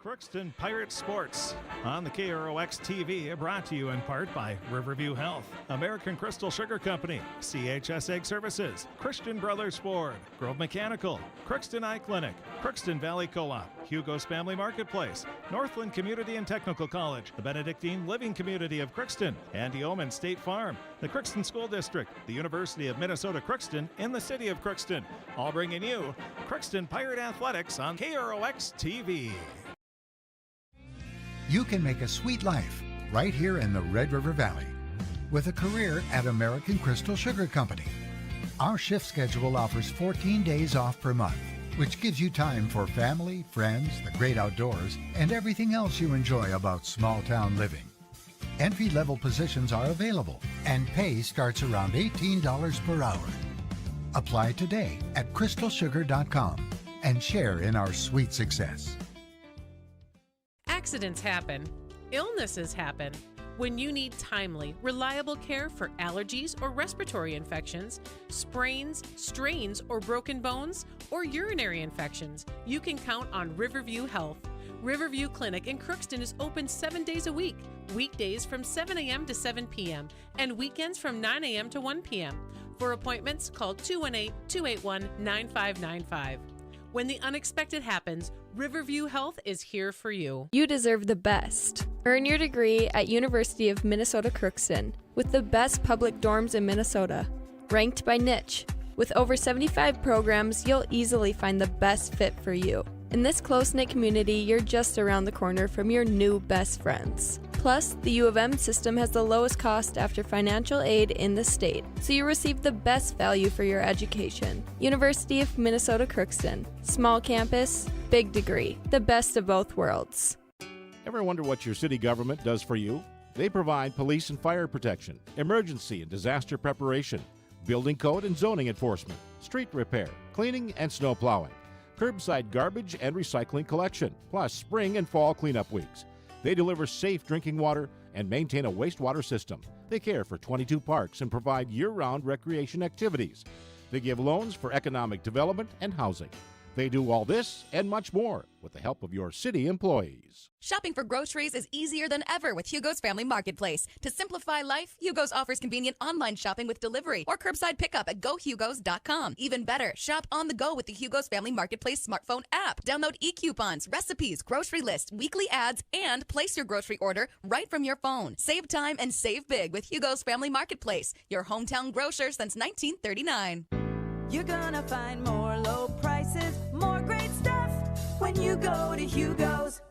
Crookston Pirate Sports on the KROX TV, brought to you in part by Riverview Health, American Crystal Sugar Company, CHS Egg Services, Christian Brothers Ford, Grove Mechanical, Crookston Eye Clinic, Crookston Valley Co-op, Hugo's Family Marketplace, Northland Community and Technical College, the Benedictine Living Community of Crookston, Andy Omen State Farm, the Crookston School District, the University of Minnesota Crookston in the city of Crookston, all bringing you Crookston Pirate Athletics on KROX TV. You can make a sweet life right here in the Red River Valley with a career at American Crystal Sugar Company. Our shift schedule offers 14 days off per month, which gives you time for family, friends, the great outdoors, and everything else you enjoy about small town living. Entry-level positions are available, and pay starts around $18 per hour. Apply today at crystalsugar.com and share in our sweet success. Accidents happen. Illnesses happen. When you need timely, reliable care for allergies or respiratory infections, sprains, strains, or broken bones, or urinary infections, you can count on Riverview Health. Riverview Clinic in Crookston is open 7 days a week, weekdays from 7 a.m. to 7 p.m., and weekends from 9 a.m. to 1 p.m. For appointments, call 218-281-9595. When the unexpected happens, Riverview Health is here for you. You deserve the best. Earn your degree at University of Minnesota Crookston with the best public dorms in Minnesota, ranked by niche. With over 75 programs, you'll easily find the best fit for you. In this close-knit community, you're just around the corner from your new best friends. Plus, the U of M system has the lowest cost after financial aid in the state, so you receive the best value for your education. University of Minnesota Crookston. Small campus, big degree. The best of both worlds. Ever wonder what your city government does for you? They provide police and fire protection, emergency and disaster preparation, building code and zoning enforcement, street repair, cleaning and snow plowing, curbside garbage and recycling collection, plus spring and fall cleanup weeks. They deliver safe drinking water and maintain a wastewater system. They care for 22 parks and provide year-round recreation activities. They give loans for economic development and housing. They do all this and much more with the help of your city employees. Shopping for groceries is easier than ever with Hugo's Family Marketplace. To simplify life, Hugo's offers convenient online shopping with delivery or curbside pickup at gohugos.com. Even better, shop on the go with the Hugo's Family Marketplace smartphone app. Download e-coupons, recipes, grocery lists, weekly ads, and place your grocery order right from your phone. Save time and save big with Hugo's Family Marketplace, your hometown grocer since 1939. You're gonna find more low prices, more great stuff when you go to Hugo's.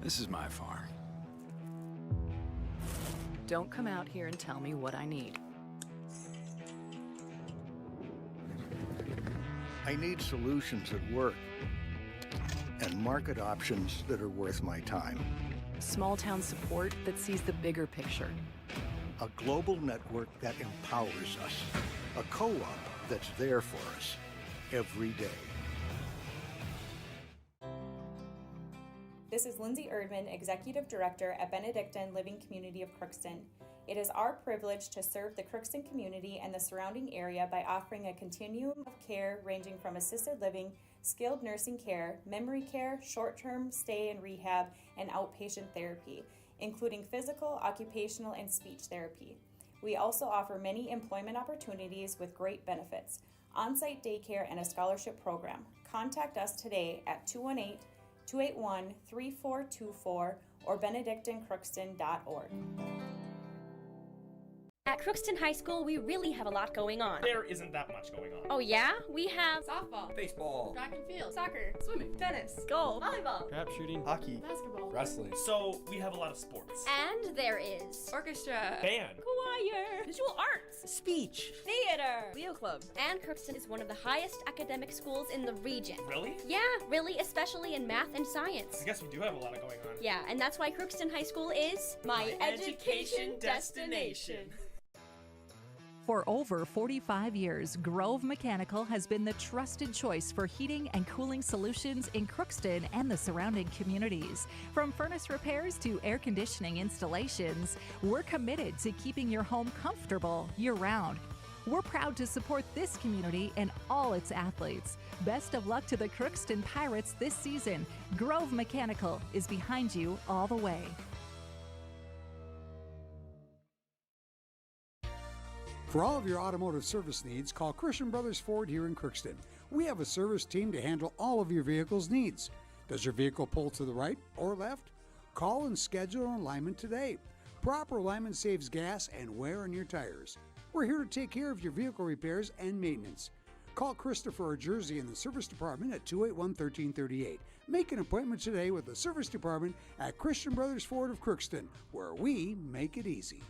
This is my farm. Don't come out here and tell me what I need. I need solutions that work and market options that are worth my time. Small town support that sees the bigger picture. A global network that empowers us. A co-op that's there for us every day. This is Lindsay Erdman, Executive Director at Benedictine Living Community of Crookston. It is our privilege to serve the Crookston community and the surrounding area by offering a continuum of care ranging from assisted living, skilled nursing care, memory care, short-term stay and rehab, and outpatient therapy, including physical, occupational, and speech therapy. We also offer many employment opportunities with great benefits, on-site daycare, and a scholarship program. Contact us today at 218-281-3424 or benedictinecrookston.org. At Crookston High School, we really have a lot going on. There isn't that much going on. Oh yeah? We have softball, baseball, track and field, soccer, swimming, tennis, golf, volleyball, trap shooting, hockey, basketball, wrestling. So we have a lot of sports. And there is orchestra, band, choir, visual arts, speech, theater, Leo Club. And Crookston is one of the highest academic schools in the region. Really? Yeah, really, especially in math and science. I guess we do have a lot going on. Yeah, and that's why Crookston High School is my education destination. For over 45 years, Grove Mechanical has been the trusted choice for heating and cooling solutions in Crookston and the surrounding communities. From furnace repairs to air conditioning installations, we're committed to keeping your home comfortable year-round. We're proud to support this community and all its athletes. Best of luck to the Crookston Pirates this season. Grove Mechanical is behind you all the way. For all of your automotive service needs, call Christian Brothers Ford here in Crookston. We have a service team to handle all of your vehicle's needs. Does your vehicle pull to the right or left? Call and schedule an alignment today. Proper alignment saves gas and wear on your tires. We're here to take care of your vehicle repairs and maintenance. Call Christopher or Jersey in the service department at 281-1338. Make an appointment today with the service department at Christian Brothers Ford of Crookston, where we make it easy.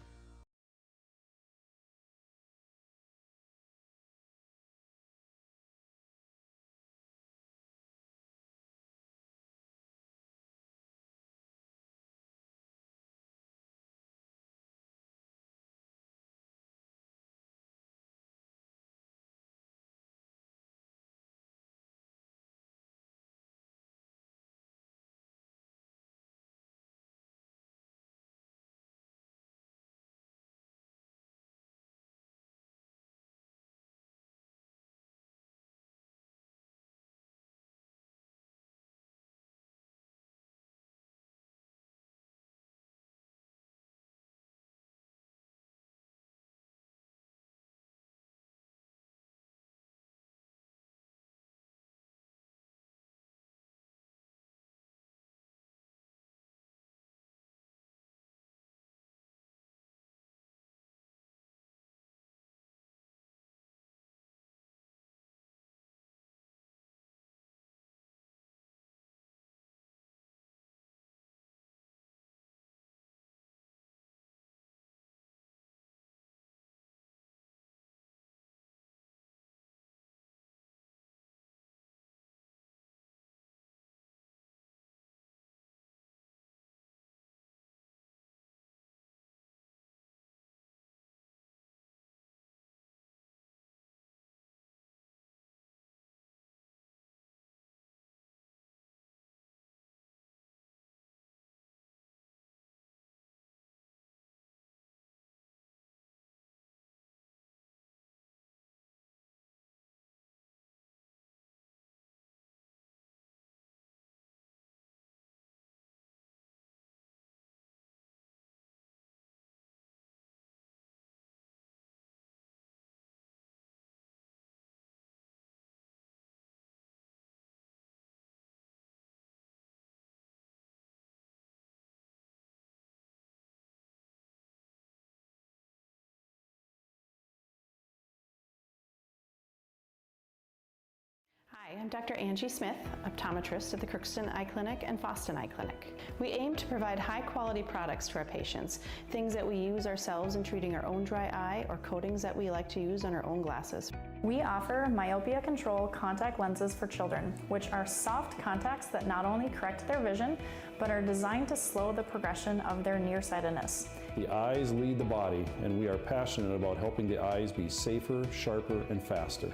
Hi, I'm Dr. Angie Smith, optometrist at the Crookston Eye Clinic and Foston Eye Clinic. We aim to provide high-quality products to our patients, things that we use ourselves in treating our own dry eye or coatings that we like to use on our own glasses. We offer myopia control contact lenses for children, which are soft contacts that not only correct their vision, but are designed to slow the progression of their nearsightedness. The eyes lead the body, and we are passionate about helping the eyes be safer, sharper, and faster.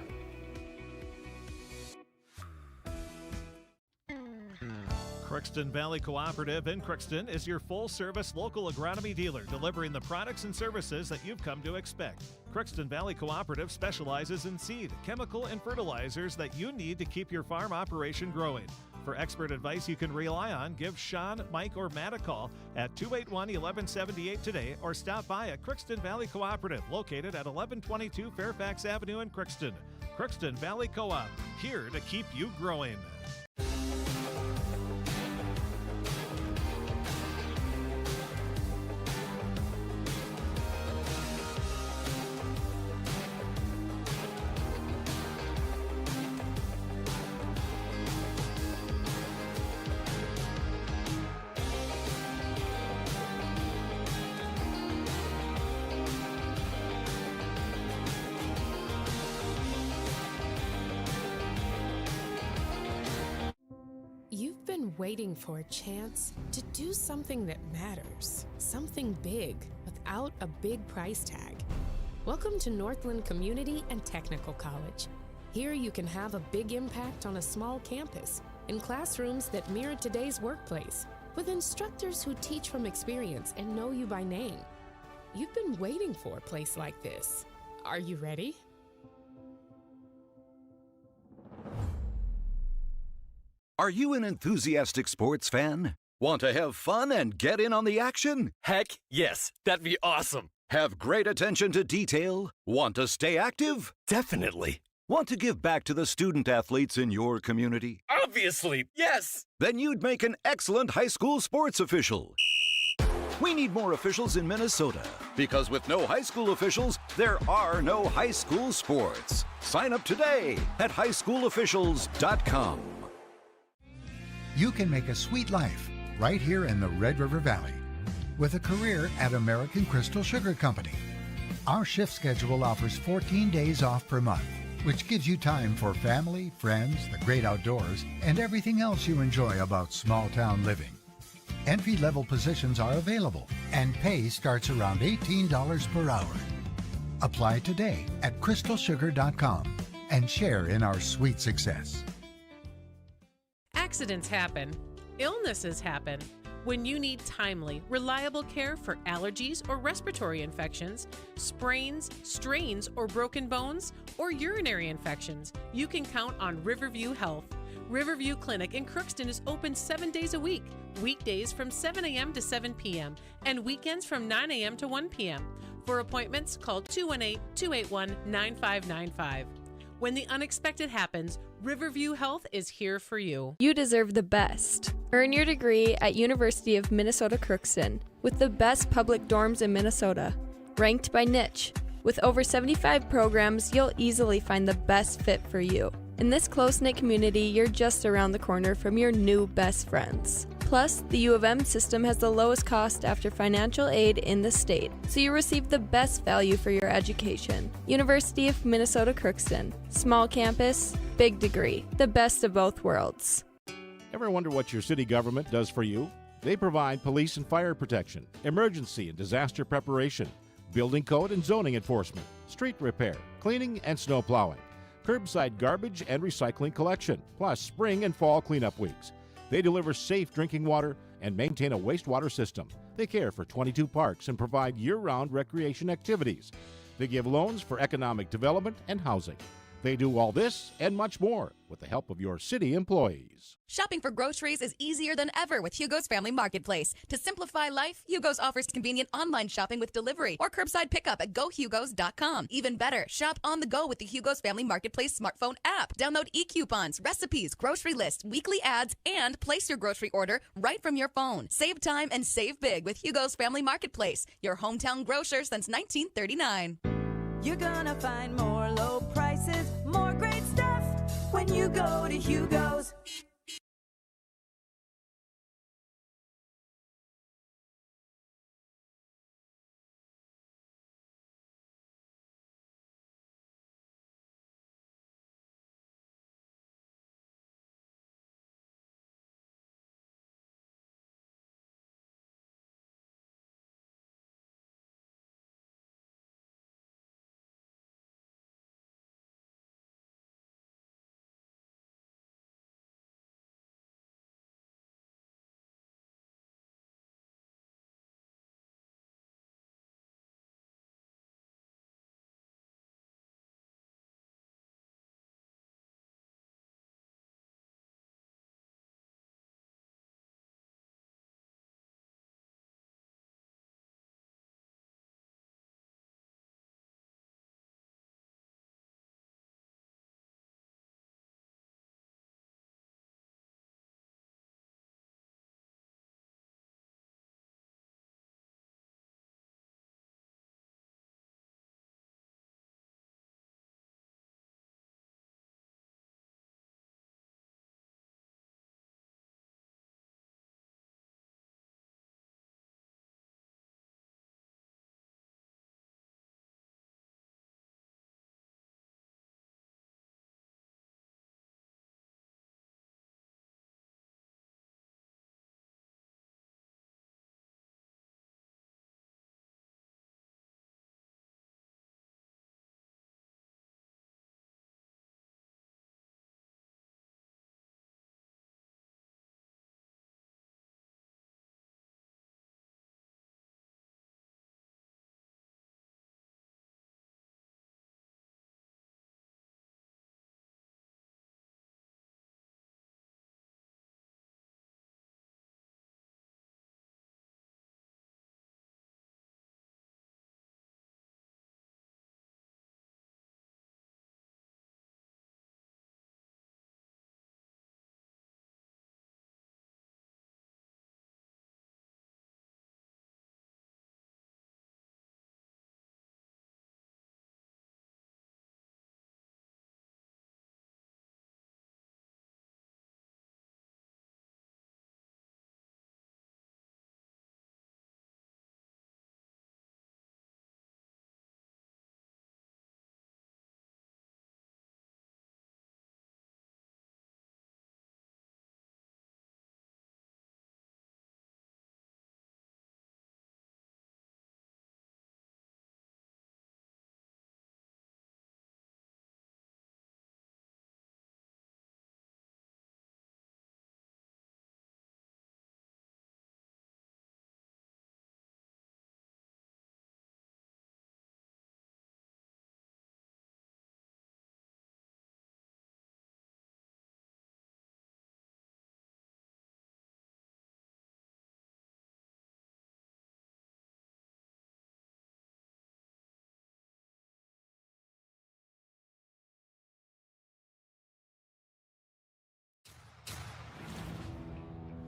Crookston Valley Cooperative in Crookston is your full-service local agronomy dealer, delivering the products and services that you've come to expect. Crookston Valley Cooperative specializes in seed, chemical, and fertilizers that you need to keep your farm operation growing. For expert advice you can rely on, give Sean, Mike, or Matt a call at 281-1178 today or stop by at Crookston Valley Cooperative, located at 1122 Fairfax Avenue in Crookston. Crookston Valley Co-op, here to keep you growing. You've been waiting for a chance to do something that matters, something big without a big price tag. Welcome to Northland Community and Technical College. Here you can have a big impact on a small campus, in classrooms that mirror today's workplace, with instructors who teach from experience and know you by name. You've been waiting for a place like this. Are you ready? Are you an enthusiastic sports fan? Want to have fun and get in on the action? Heck, yes. That'd be awesome. Have great attention to detail? Want to stay active? Definitely. Want to give back to the student athletes in your community? Obviously, yes. Then you'd make an excellent high school sports official. We need more officials in Minnesota, because with no high school officials, there are no high school sports. Sign up today at highschoolofficials.com. You can make a sweet life right here in the Red River Valley with a career at American Crystal Sugar Company. Our shift schedule offers 14 days off per month, which gives you time for family, friends, the great outdoors, and everything else you enjoy about small-town living. Entry-level positions are available, and pay starts around $18 per hour. Apply today at crystalsugar.com and share in our sweet success. Accidents happen. Illnesses happen. When you need timely, reliable care for allergies or respiratory infections, sprains, strains, or broken bones, or urinary infections, you can count on Riverview Health. Riverview Clinic in Crookston is open 7 days a week, weekdays from 7 a.m. to 7 p.m., and weekends from 9 a.m. to 1 p.m. For appointments, call 218-281-9595. When the unexpected happens, Riverview Health is here for you. You deserve the best. Earn your degree at University of Minnesota Crookston with the best public dorms in Minnesota, ranked by niche. With over 75 programs, you'll easily find the best fit for you. In this close-knit community, you're just around the corner from your new best friends. Plus, the U of M system has the lowest cost after financial aid in the state, so you receive the best value for your education. University of Minnesota Crookston. Small campus, big degree. The best of both worlds. Ever wonder what your city government does for you? They provide police and fire protection, emergency and disaster preparation, building code and zoning enforcement, street repair, cleaning and snow plowing, curbside garbage and recycling collection, plus spring and fall cleanup weeks. They deliver safe drinking water and maintain a wastewater system. They care for 22 parks and provide year-round recreation activities. They give loans for economic development and housing. They do all this and much more with the help of your city employees. Shopping for groceries is easier than ever with Hugo's Family Marketplace. To simplify life, Hugo's offers convenient online shopping with delivery or curbside pickup at GoHugos.com. Even better, shop on the go with the Hugo's Family Marketplace smartphone app. Download e-coupons, recipes, grocery lists, weekly ads, and place your grocery order right from your phone. Save time and save big with Hugo's Family Marketplace, your hometown grocer since 1939. You're gonna find more low prices, more great stuff when you go to Hugo's.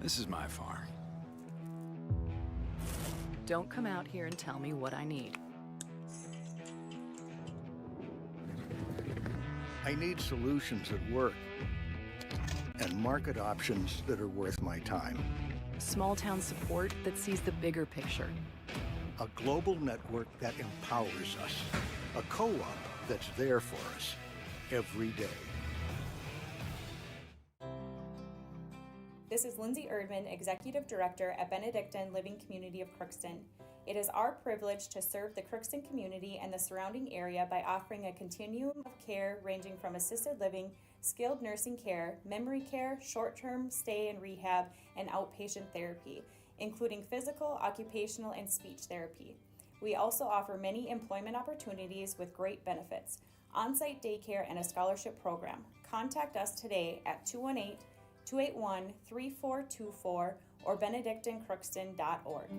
This is my farm. Don't come out here and tell me what I need. I need solutions that work and market options that are worth my time. Small town support that sees the bigger picture. A global network that empowers us. A co-op that's there for us every day. This is Lindsay Erdman, Executive Director at Benedictine Living Community of Crookston. It is our privilege to serve the Crookston community and the surrounding area by offering a continuum of care ranging from assisted living, skilled nursing care, memory care, short-term stay and rehab, and outpatient therapy, including physical, occupational, and speech therapy. We also offer many employment opportunities with great benefits, on-site daycare, and a scholarship program. Contact us today at 218-281-3424 or benedictinecrookston.org.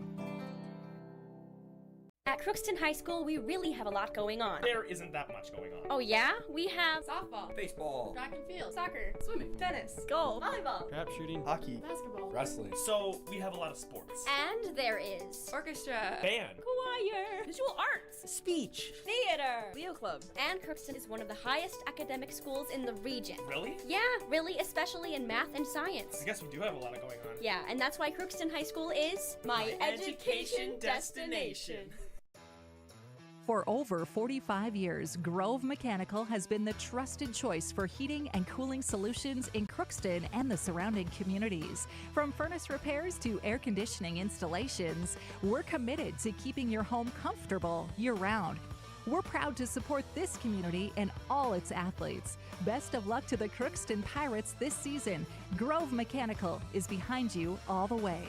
At Crookston High School, we really have a lot going on. There isn't that much going on. Oh yeah? We have softball, Baseball, track and field, soccer, swimming, tennis, golf, volleyball, trap shooting, hockey, basketball, wrestling. So we have a lot of sports. and there is orchestra, Band. choir, visual arts, Speech. theater, Leo Club. and Crookston is one of the highest academic schools in the region. Really? Yeah, really, especially in math and science. I guess we do have a lot going on. Yeah, and that's why Crookston High School is My education destination. For over 45 years, Grove Mechanical has been the trusted choice for heating and cooling solutions in Crookston and the surrounding communities. From furnace repairs to air conditioning installations, we're committed to keeping your home comfortable year-round. We're proud to support this community and all its athletes. Best of luck to the Crookston Pirates this season. Grove Mechanical is behind you all the way.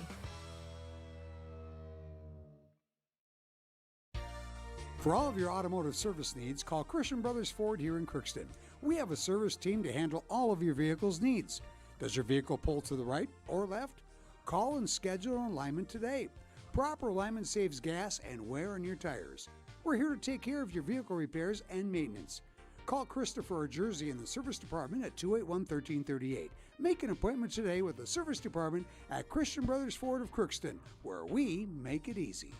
For all of your automotive service needs, call Christian Brothers Ford here in Crookston. We have a service team to handle all of your vehicle's needs. Does your vehicle pull to the right or left? Call and schedule an alignment today. Proper alignment saves gas and wear on your tires. We're here to take care of your vehicle repairs and maintenance. Call Christopher or Jersey in the service department at 281-1338. Make an appointment today with the service department at Christian Brothers Ford of Crookston, where we make it easy.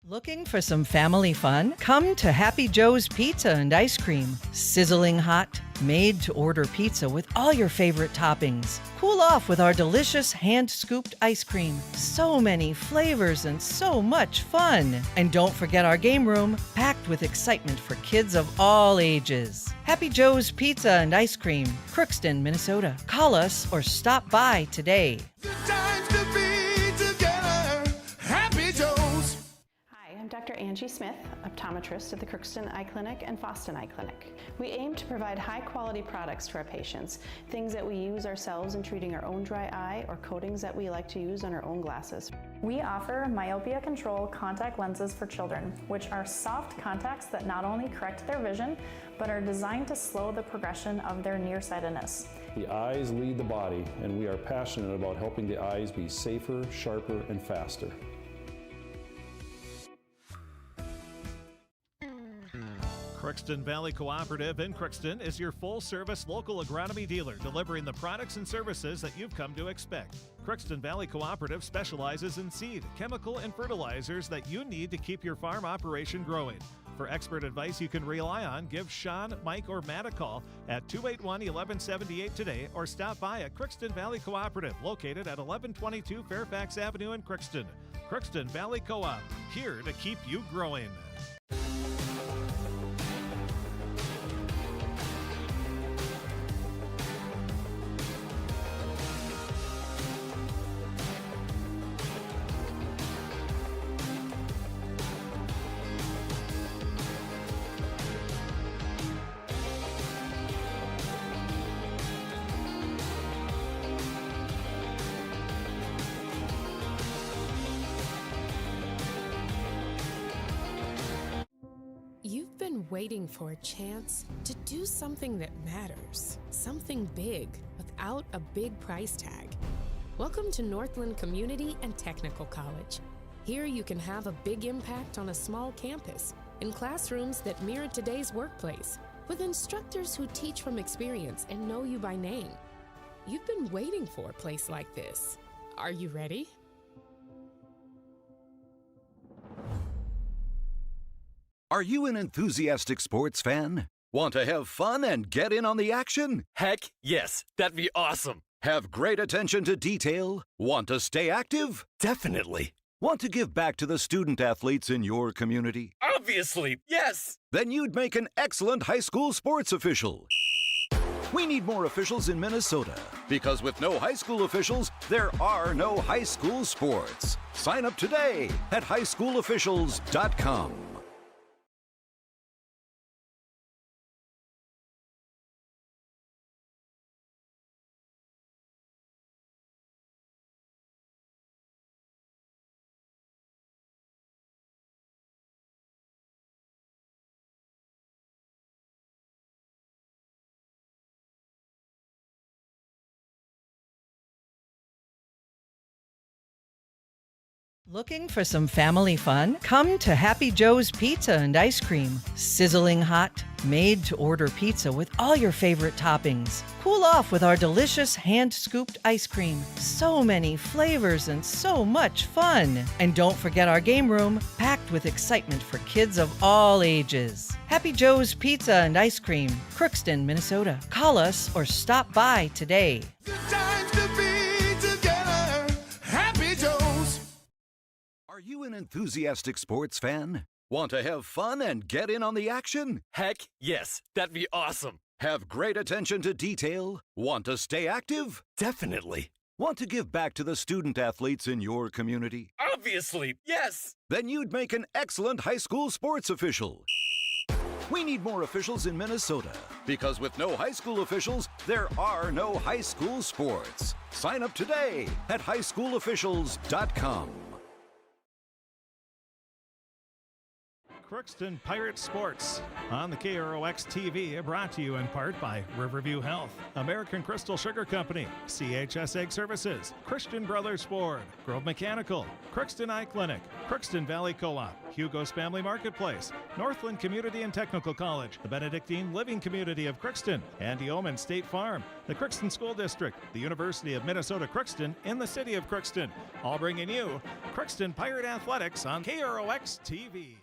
Looking for some family fun? Come to Happy Joe's Pizza and Ice Cream. Sizzling hot, made-to-order pizza with all your favorite toppings. Cool off with our delicious hand-scooped ice cream. So many flavors and so much fun. And don't forget our game room, packed with excitement for kids of all ages. Happy Joe's Pizza and Ice Cream, Crookston, Minnesota. Call us or stop by today. I'm Dr. Angie Smith, optometrist at the Crookston Eye Clinic and Foston Eye Clinic. We aim to provide high-quality products to our patients, things that we use ourselves in treating our own dry eye or coatings that we like to use on our own glasses. We offer myopia control contact lenses for children, which are soft contacts that not only correct their vision, but are designed to slow the progression of their nearsightedness. The eyes lead the body, and we are passionate about helping the eyes be safer, sharper, and faster. Crookston Valley Cooperative in Crookston is your full-service local agronomy dealer, delivering the products and services that you've come to expect. Crookston Valley Cooperative specializes in seed, chemical, and fertilizers that you need to keep your farm operation growing. For expert advice you can rely on, give Sean, Mike, or Matt a call at 281-1178 today or stop by at Crookston Valley Cooperative, located at 1122 Fairfax Avenue in Crookston. Crookston Valley Co-op, here to keep you growing. You've been waiting for a chance to do something that matters, something big, without a big price tag. Welcome to Northland Community and Technical College. Here you can have a big impact on a small campus, in classrooms that mirror today's workplace, with instructors who teach from experience and know you by name. You've been waiting for a place like this. Are you ready? Are you an enthusiastic sports fan? Want to have fun and get in on the action? Heck, yes. That'd be awesome. Have great attention to detail? Want to stay active? Definitely. Want to give back to the student athletes in your community? Obviously, yes. Then you'd make an excellent high school sports official. We need more officials in Minnesota because with no high school officials, there are no high school sports. Sign up today at highschoolofficials.com. Looking for some family fun? Come to Happy Joe's Pizza and Ice Cream. Sizzling hot, made-to-order pizza with all your favorite toppings. Cool off with our delicious hand-scooped ice cream. So many flavors and so much fun. And don't forget our game room, packed with excitement for kids of all ages. Happy Joe's Pizza and Ice Cream, Crookston, Minnesota. Call us or stop by today. Are you an enthusiastic sports fan? Want to have fun and get in on the action? Heck, yes. That'd be awesome. Have great attention to detail? Want to stay active? Definitely. Want to give back to the student athletes in your community? Obviously, yes. Then you'd make an excellent high school sports official. We need more officials in Minnesota because with no high school officials, there are no high school sports. Sign up today at highschoolofficials.com. Crookston Pirate Sports on the KROX TV, brought to you in part by Riverview Health, American Crystal Sugar Company, CHS Egg Services, Christian Brothers Ford, Grove Mechanical, Crookston Eye Clinic, Crookston Valley Co-op, Hugo's Family Marketplace, Northland Community and Technical College, the Benedictine Living Community of Crookston, Andy Omen State Farm, the Crookston School District, the University of Minnesota Crookston in the city of Crookston, all bringing you Crookston Pirate Athletics on KROX TV.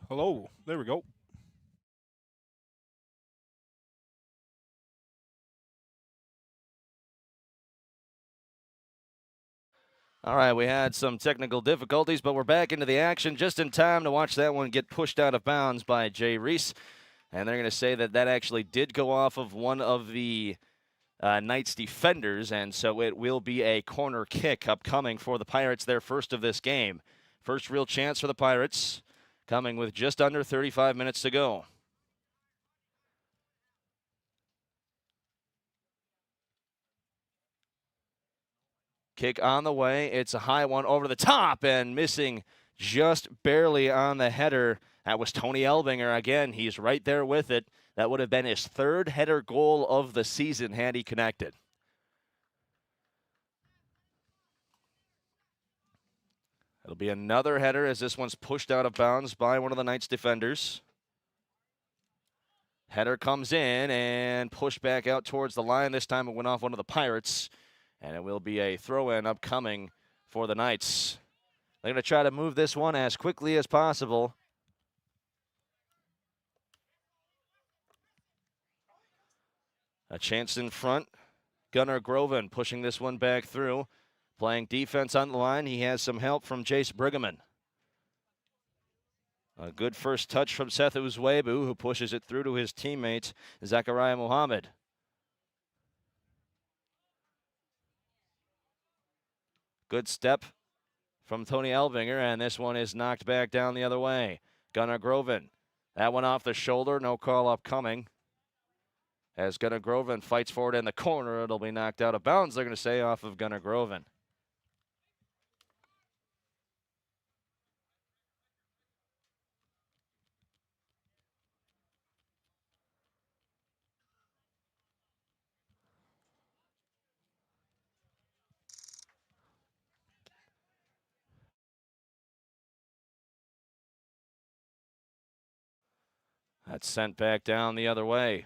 Hello. There we go. All right, we had some technical difficulties, but we're back into the action just in time to watch that one get pushed out of bounds by Jay Reese. And they're going to say that that actually did go off of one of the Knights defenders, and so it will be a corner kick upcoming for the Pirates, their first of this game. First real chance for the Pirates, coming with just under 35 minutes to go. Kick on the way. It's a high one over the top and missing just barely on the header. That was Tony Elbinger again. He's right there with it. That would have been his third header goal of the season had he connected. It'll be another header as this one's pushed out of bounds by one of the Knights defenders. Header comes in and pushed back out towards the line. This time it went off one of the Pirates. And it will be a throw-in upcoming for the Knights. They're going to try to move this one as quickly as possible. A chance in front. Gunnar Groven pushing this one back through. Playing defense on the line. He has some help from Jace Brigham. A good first touch from Seth Uzwebu, who pushes it through to his teammate, Zachariah Mohammed. Good step from Tony Elbinger, and this one is knocked back down the other way. Gunnar Groven. That one off the shoulder, no call upcoming. As Gunnar Groven fights forward in the corner, it'll be knocked out of bounds, they're going to say, off of Gunnar Groven. That's sent back down the other way.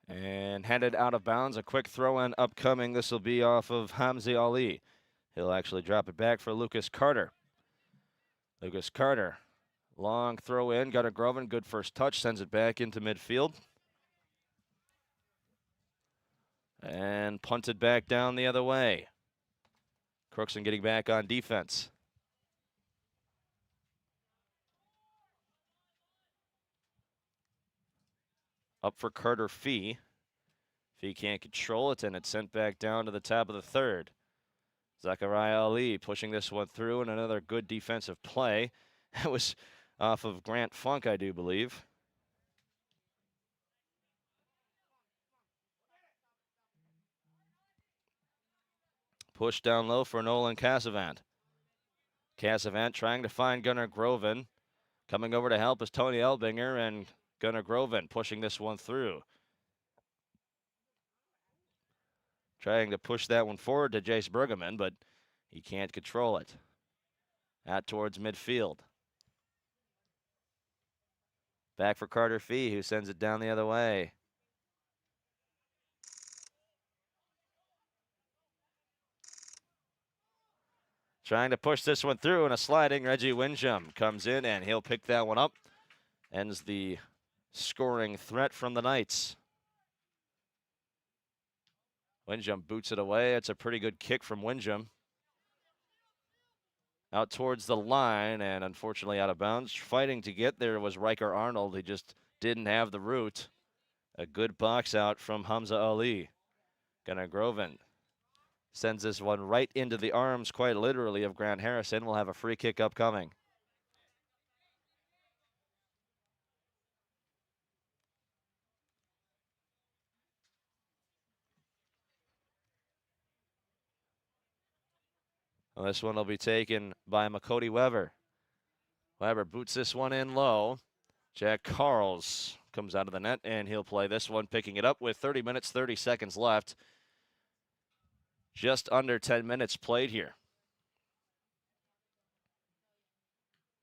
And headed out of bounds. A quick throw-in upcoming. This will be off of Hamza Ali. He'll actually drop it back for Lucas Carter. Lucas Carter. Long throw in. Gunnar Groven. Good first touch. Sends it back into midfield. And punted back down the other way. Crookston getting back on defense. Up for Carter Fee. Fee can't control it, and it's sent back down to the top of the third. Zachariah Ali pushing this one through, and another good defensive play. That was off of Grant Funk, I do believe. Push down low for Nolan Cassavant. Cassavant trying to find Gunnar Groven. Coming over to help is Tony Elbinger, and Gunnar Groven pushing this one through. Trying to push that one forward to Jace Bergman, but he can't control it. Out towards midfield. Back for Carter Fee, who sends it down the other way. Trying to push this one through, and a sliding Reggie Winsham comes in, and he'll pick that one up. Ends the scoring threat from the Knights. Winsham boots it away. It's a pretty good kick from Winsham. Out towards the line, and unfortunately out of bounds. Fighting to get there was Riker Arnold. He just didn't have the route. A good box out from Hamza Ali. Gunnar Groven sends this one right into the arms, quite literally, of Grant Harrison. We'll have a free kick upcoming. Well, this one will be taken by Makoti Weber. Weber boots this one in low. Jack Carls comes out of the net, and he'll play this one, picking it up with 30 minutes, 30 seconds left. Just under 10 minutes played here.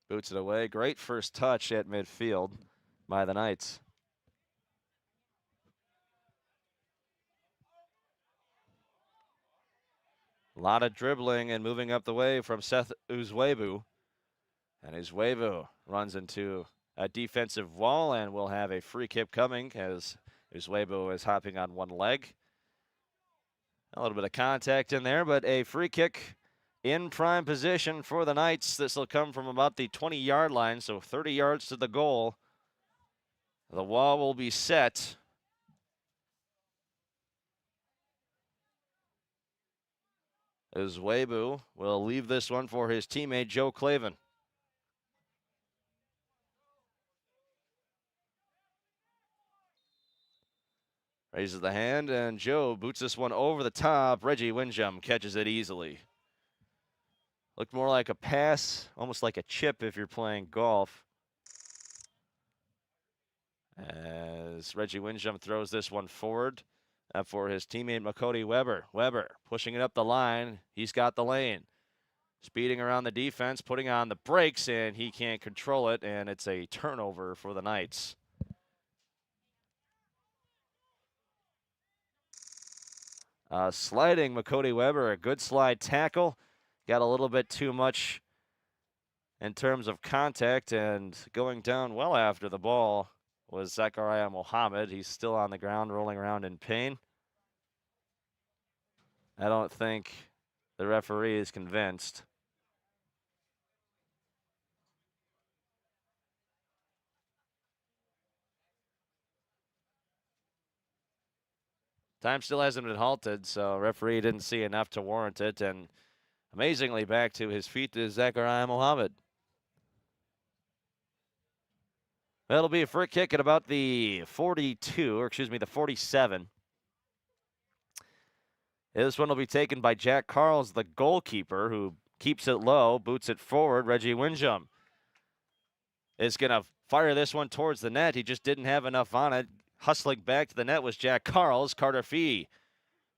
Boots it away. Great first touch at midfield by the Knights. A lot of dribbling and moving up the way from Seth Uzwebu. And Uzwebu runs into a defensive wall, and we'll have a free kick coming as Uzwebu is hopping on one leg. A little bit of contact in there, but a free kick in prime position for the Knights. This will come from about the 20-yard line, so 30 yards to the goal. The wall will be set. Uzwebu will leave this one for his teammate Joe Clavin. Raises the hand, and Joe boots this one over the top. Reggie Windjum catches it easily. Looked more like a pass, almost like a chip if you're playing golf. As Reggie Windjum throws this one forward for his teammate Makoti Weber. Weber pushing it up the line. He's got the lane. Speeding around the defense, putting on the brakes, and he can't control it, and it's a turnover for the Knights. Sliding Makoti Weber, a good slide tackle. Got a little bit too much in terms of contact, and going down well after the ball was Zachariah Mohammed. He's still on the ground rolling around in pain. I don't think the referee is convinced. Time still hasn't been halted, so referee didn't see enough to warrant it. And amazingly, back to his feet is Zachariah Mohammed. That'll be a free kick at about the 42, or excuse me, the 47. This one will be taken by Jack Carls, the goalkeeper, who keeps it low, boots it forward. Reggie Windjum is going to fire this one towards the net. He just didn't have enough on it. Hustling back to the net was Jack Carls. Carter Fee.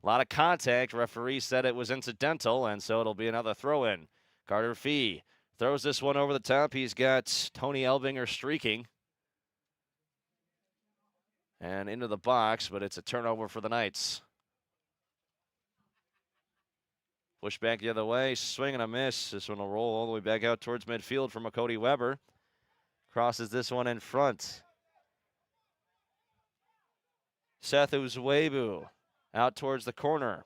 A lot of contact. Referee said it was incidental, and so it'll be another throw-in. Carter Fee throws this one over the top. He's got Tony Elbinger streaking. And into the box, but it's a turnover for the Knights. Push back the other way, swing and a miss. This one will roll all the way back out towards midfield for Makoti Weber. Crosses this one in front. Seth Uzwebu out towards the corner.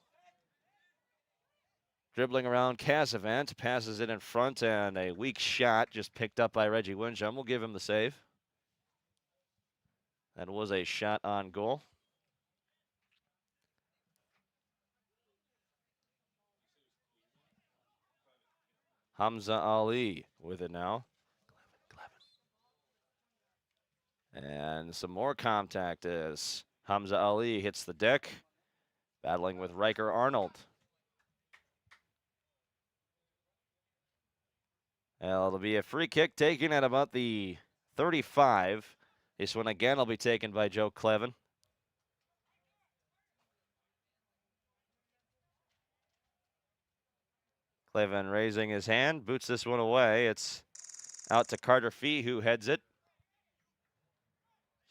Dribbling around Casavant, passes it in front, and a weak shot just picked up by Reggie Windjum. We'll give him the save. That was a shot on goal. Hamza Ali with it now. And some more contact as Hamza Ali hits the deck, battling with Riker Arnold. Well, it'll be a free kick taken at about the 35. This one again will be taken by Joe Clevin. Clevin raising his hand, boots this one away. It's out to Carter Fee, who heads it.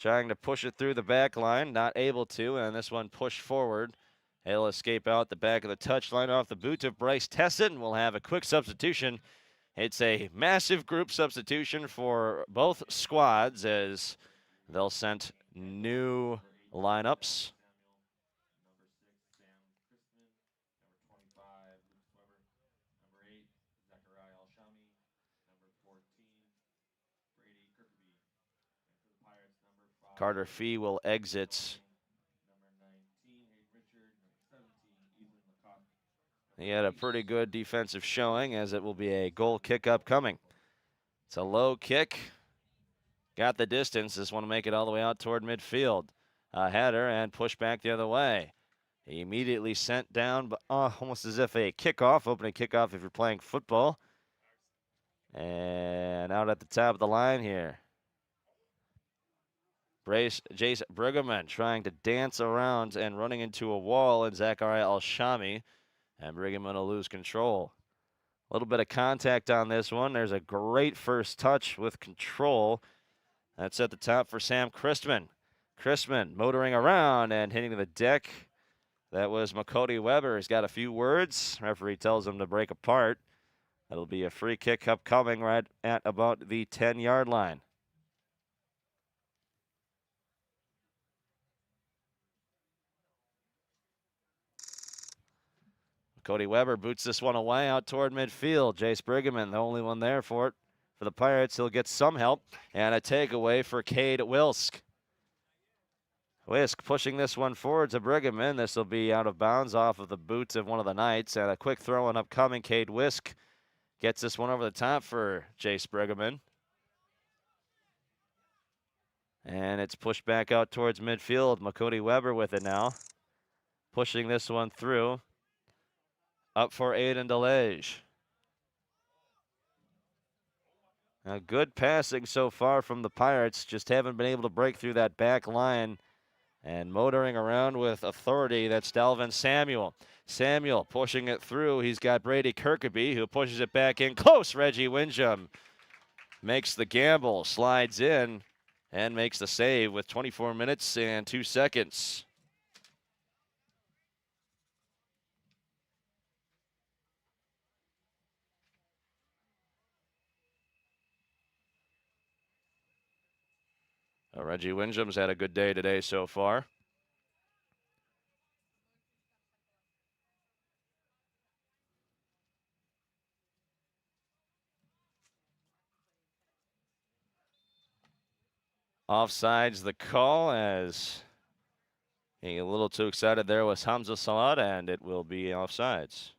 Trying to push it through the back line, not able to, and this one pushed forward. He'll escape out the back of the touchline off the boot of Bryce Tesson, and we'll have a quick substitution. It's a massive group substitution for both squads as they'll send new lineups. Carter Fee will exit. He had a pretty good defensive showing, as it will be a goal kick upcoming. It's a low kick. Got the distance. This one will make it all the way out toward midfield. A header and push back the other way. He immediately sent down, almost as if a kickoff, opening kickoff if you're playing football. And out at the top of the line here. Jace Bruggeman trying to dance around and running into a wall, and Zachariah Al-Shami. And Bruggeman will lose control. A little bit of contact on this one. There's a great first touch with control. That's at the top for Sam Christman. Christman motoring around and hitting the deck. That was Makoti Weber. He's got a few words. Referee tells him to break apart. It'll be a free kick upcoming right at about the 10-yard line. Cody Weber boots this one away out toward midfield. Jace Brigham, the only one there for it. For the Pirates, he'll get some help. And a takeaway for Cade Wilsk. Wilsk pushing this one forward to Brigham. This will be out of bounds off of the boots of one of the Knights. And a quick throw in upcoming. Cade Wilsk gets this one over the top for Jace Brigham. And it's pushed back out towards midfield. Cody Weber with it now. Pushing this one through. Up for Aiden DeLage. Now, good passing so far from the Pirates. Just haven't been able to break through that back line. And motoring around with authority, that's Dalvin Samuel. Samuel pushing it through. He's got Brady Kirkeby, who pushes it back in close. Reggie Windjam makes the gamble, slides in, and makes the save with 24 minutes and 2 seconds. Reggie Windjam's had a good day today so far. Offsides the call, as getting a little too excited there was Hamza Salat, and it will be offsides.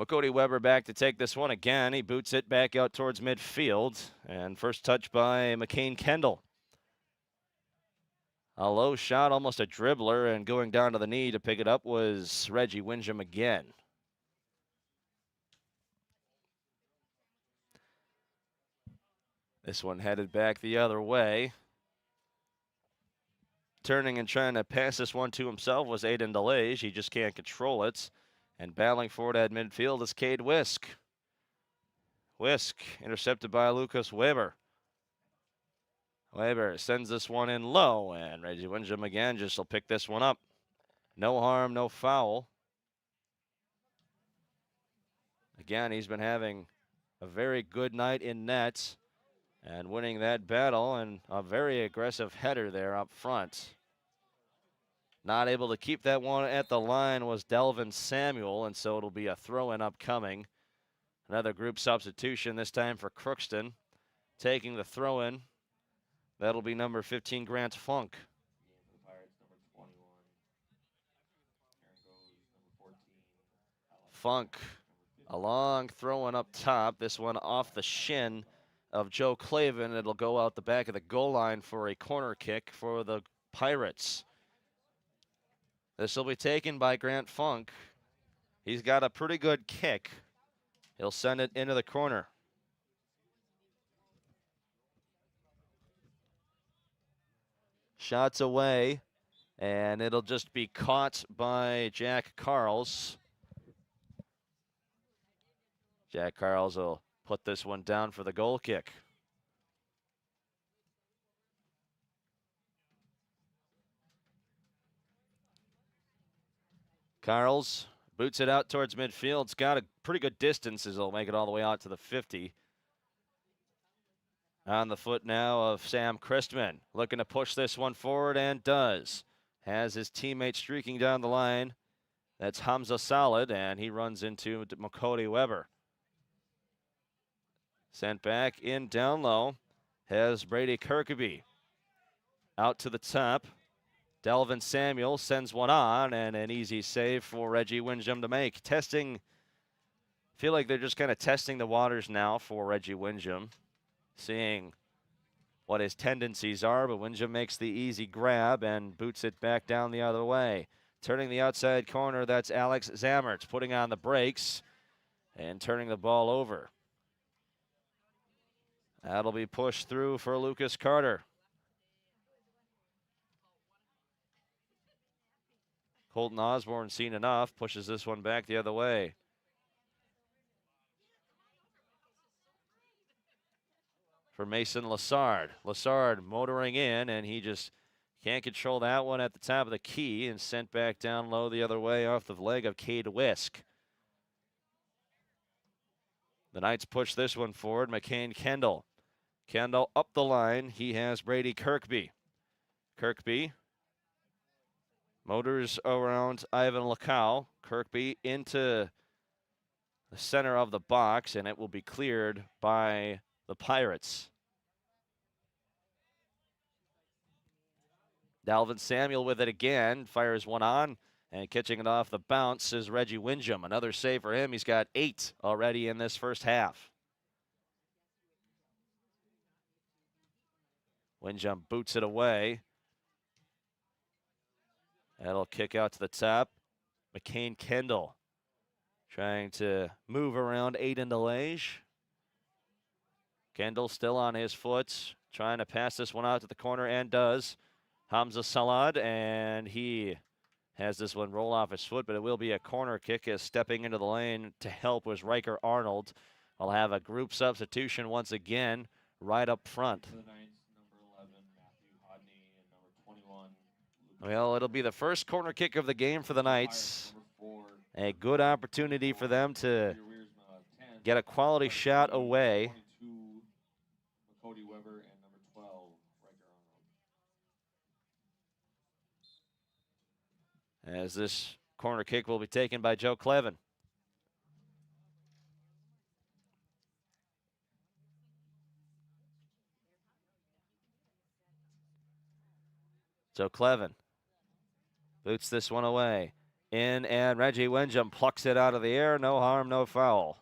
Cody Weber back to take this one again. He boots it back out towards midfield. And first touch by McCain Kendall. A low shot, almost a dribbler, and going down to the knee to pick it up was Reggie Windjam again. This one headed back the other way. Turning and trying to pass this one to himself was Aiden DeLage. He just can't control it. And battling forward at midfield is Cade Wilsk. Wilsk intercepted by Lucas Weber. Weber sends this one in low, and Reggie Windjam again just will pick this one up. No harm, no foul. Again, he's been having a very good night in net and winning that battle, and a very aggressive header there up front. Not able to keep that one at the line was Delvin Samuel, and so it'll be a throw-in upcoming. Another group substitution, this time for Crookston. Taking the throw-in, that'll be number 15, Grant Funk. Funk, a long throw-in up top. This one off the shin of Joe Clavin. It'll go out the back of the goal line for a corner kick for the Pirates. This will be taken by Grant Funk. He's got a pretty good kick. He'll send it into the corner. Shots away, and it'll just be caught by Jack Carls. Jack Carls will put this one down for the goal kick. Carls boots it out towards midfield. It's got a pretty good distance as he'll make it all the way out to the 50. On the foot now of Sam Christman. Looking to push this one forward, and does. Has his teammate streaking down the line. That's Hamza Salad, and he runs into Cody Weber. Sent back in down low. Has Brady Kirkeby. Out to the top. Delvin Samuel sends one on, and an easy save for Reggie Windjam to make. Testing, feel like they're just kind of testing the waters now for Reggie Windjam, seeing what his tendencies are, but Windjam makes the easy grab and boots it back down the other way. Turning the outside corner, that's Alex Zammerts, putting on the brakes and turning the ball over. That'll be pushed through for Lucas Carter. Colton Osborne seen enough, pushes this one back the other way. for Mason Lassard. Lassard motoring in, and he just can't control that one at the top of the key and sent back down low the other way off the leg of Cade Wisk. The Knights push this one forward. McCain Kendall. Kendall up the line. He has Brady Kirkby. Kirkby motors around Ivan Lacow. Kirkby into the center of the box, and it will be cleared by the Pirates. Dalvin Samuel with it again, fires one on, and catching it off the bounce is Reggie Windjam. Another save for him. He's got 8 already in this first half. Windjam boots it away. That'll kick out to the top. McCain Kendall trying to move around Aiden DeLage. Kendall still on his foot, trying to pass this one out to the corner, and does. Hamza Salad, and he has this one roll off his foot, but it will be a corner kick as stepping into the lane to help was Riker Arnold. I'll have a group substitution once again right up front. Well, it'll be the first corner kick of the game for the Knights. A good opportunity for them to get a quality shot away. As this corner kick will be taken by Joe Clevin. Joe Clevin boots this one away. In, and Reggie Windjam plucks it out of the air. No harm, no foul.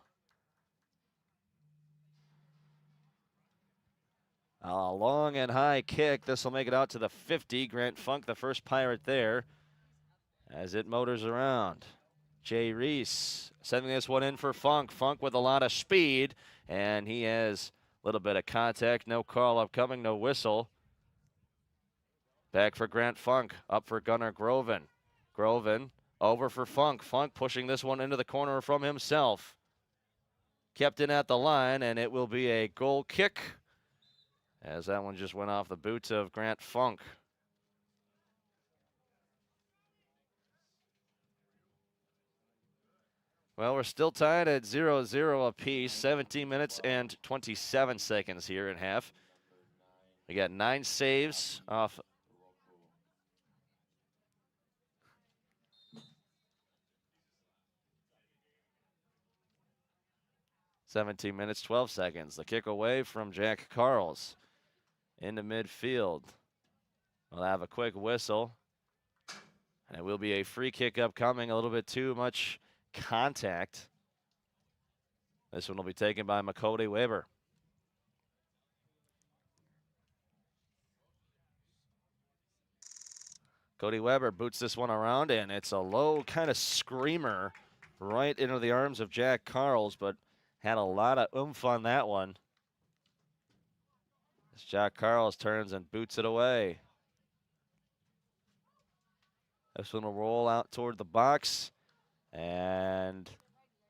A long and high kick. This will make it out to the 50. Grant Funk, the first Pirate there, as it motors around. Jay Reese sending this one in for Funk. Funk with a lot of speed, and he has a little bit of contact. No call upcoming, no whistle. Back for Grant Funk, up for Gunnar Groven. Groven over for Funk. Funk pushing this one into the corner from himself. Kept in at the line, and it will be a goal kick, as that one just went off the boots of Grant Funk. Well, we're still tied at 0-0 apiece. 17 minutes and 27 seconds here in half. We got 9 saves off. "17 minutes, 12 seconds. The kick away from Jack Carls into midfield. We'll have a quick whistle. And it will be a free kick upcoming. A little bit too much contact. This one will be taken by Makode Weber. Cody Weber boots this one around, and it's a low kind of screamer right into the arms of Jack Carls, but had a lot of oomph on that one. As Jack Carls turns and boots it away. This one will roll out toward the box. And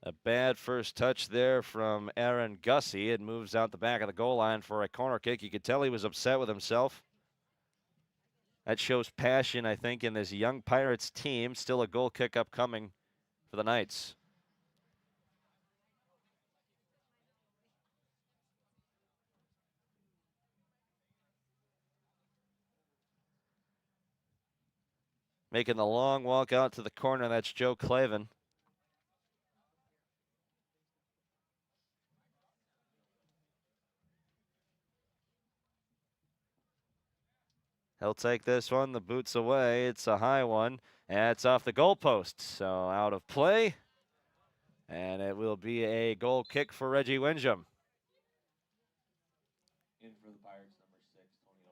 a bad first touch there from Aaron Gussie. It moves out the back of the goal line for a corner kick. You could tell he was upset with himself. That shows passion, I think, in this young Pirates team. Still a goal kick upcoming for the Knights. Making the long walk out to the corner, that's Joe Clavin. He'll take this one, the boot's away. It's a high one, and it's off the goalpost, so out of play. And it will be a goal kick for Reggie Windjam. In for the Pirates, number 6, Tony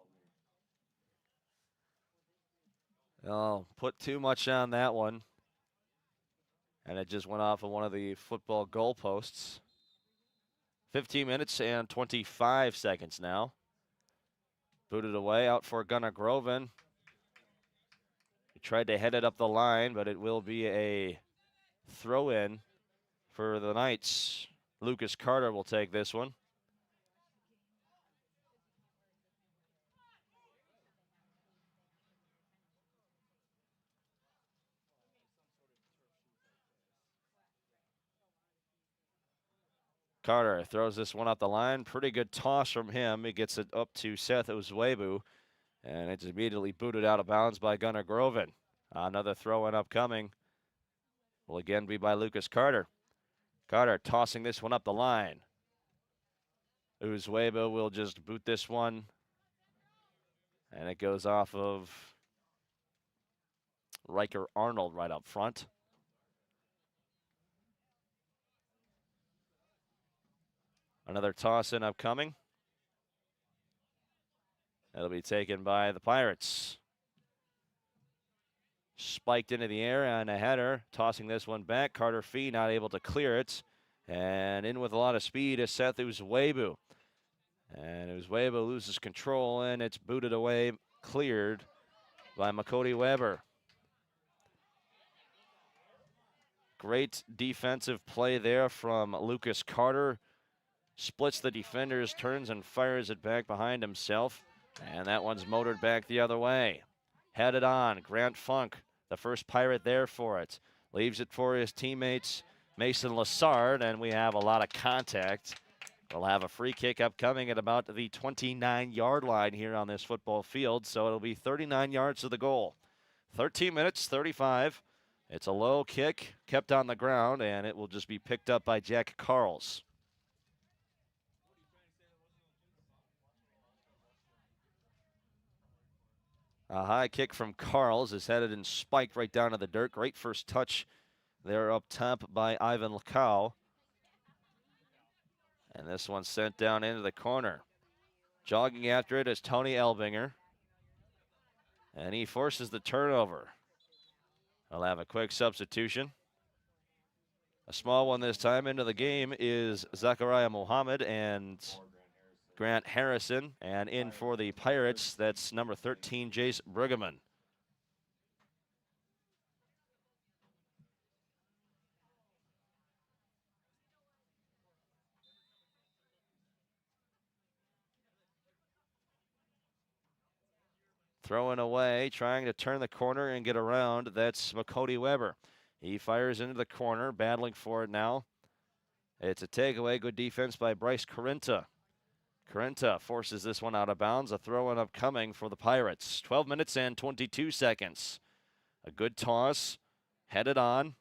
Oldby. Oh, put too much on that one. And it just went off of one of the football goalposts. 15 minutes and 25 seconds now. Booted away, out for Gunnar Groven. He tried to head it up the line, but it will be a throw-in for the Knights. Lucas Carter will take this one. Carter throws this one up the line. Pretty good toss from him. He gets it up to Seth Uzwebu, and it's immediately booted out of bounds by Gunnar Groven. Another throw-in upcoming will again be by Lucas Carter. Carter tossing this one up the line. Uzwebu will just boot this one, and it goes off of Riker Arnold right up front. Another toss in upcoming. That'll be taken by the Pirates. Spiked into the air and a header. Tossing this one back. Carter Fee not able to clear it. And in with a lot of speed is Seth Uzwebu. And Uzwebu loses control, and it's booted away, cleared by Makoti Weber. Great defensive play there from Lucas Carter. Splits the defenders, turns and fires it back behind himself. And that one's motored back the other way. Headed on, Grant Funk, the first Pirate there for it. Leaves it for his teammates, Mason Lassard, and we have a lot of contact. We'll have a free kick upcoming at about the 29-yard line here on this football field, so it'll be 39 yards to the goal. 13 minutes, 35. It's a low kick, kept on the ground, and it will just be picked up by Jack Carls. A high kick from Carls is headed and spiked right down to the dirt. Great first touch there up top by Ivan Lakau. And this one sent down into the corner. Jogging after it is Tony Elbinger. And he forces the turnover. I'll have a quick substitution. A small one this time into the game is Zachariah Mohammed and Grant Harrison. And in for the Pirates, that's number 13, Jace Brueggemann. Throwing away, trying to turn the corner and get around. That's Makoti Weber. He fires into the corner, battling for it now. It's a takeaway. Good defense by Bryce Carenta. Carenta forces this one out of bounds. A throw-in upcoming for the Pirates. 12 minutes and 22 seconds. A good toss, headed on.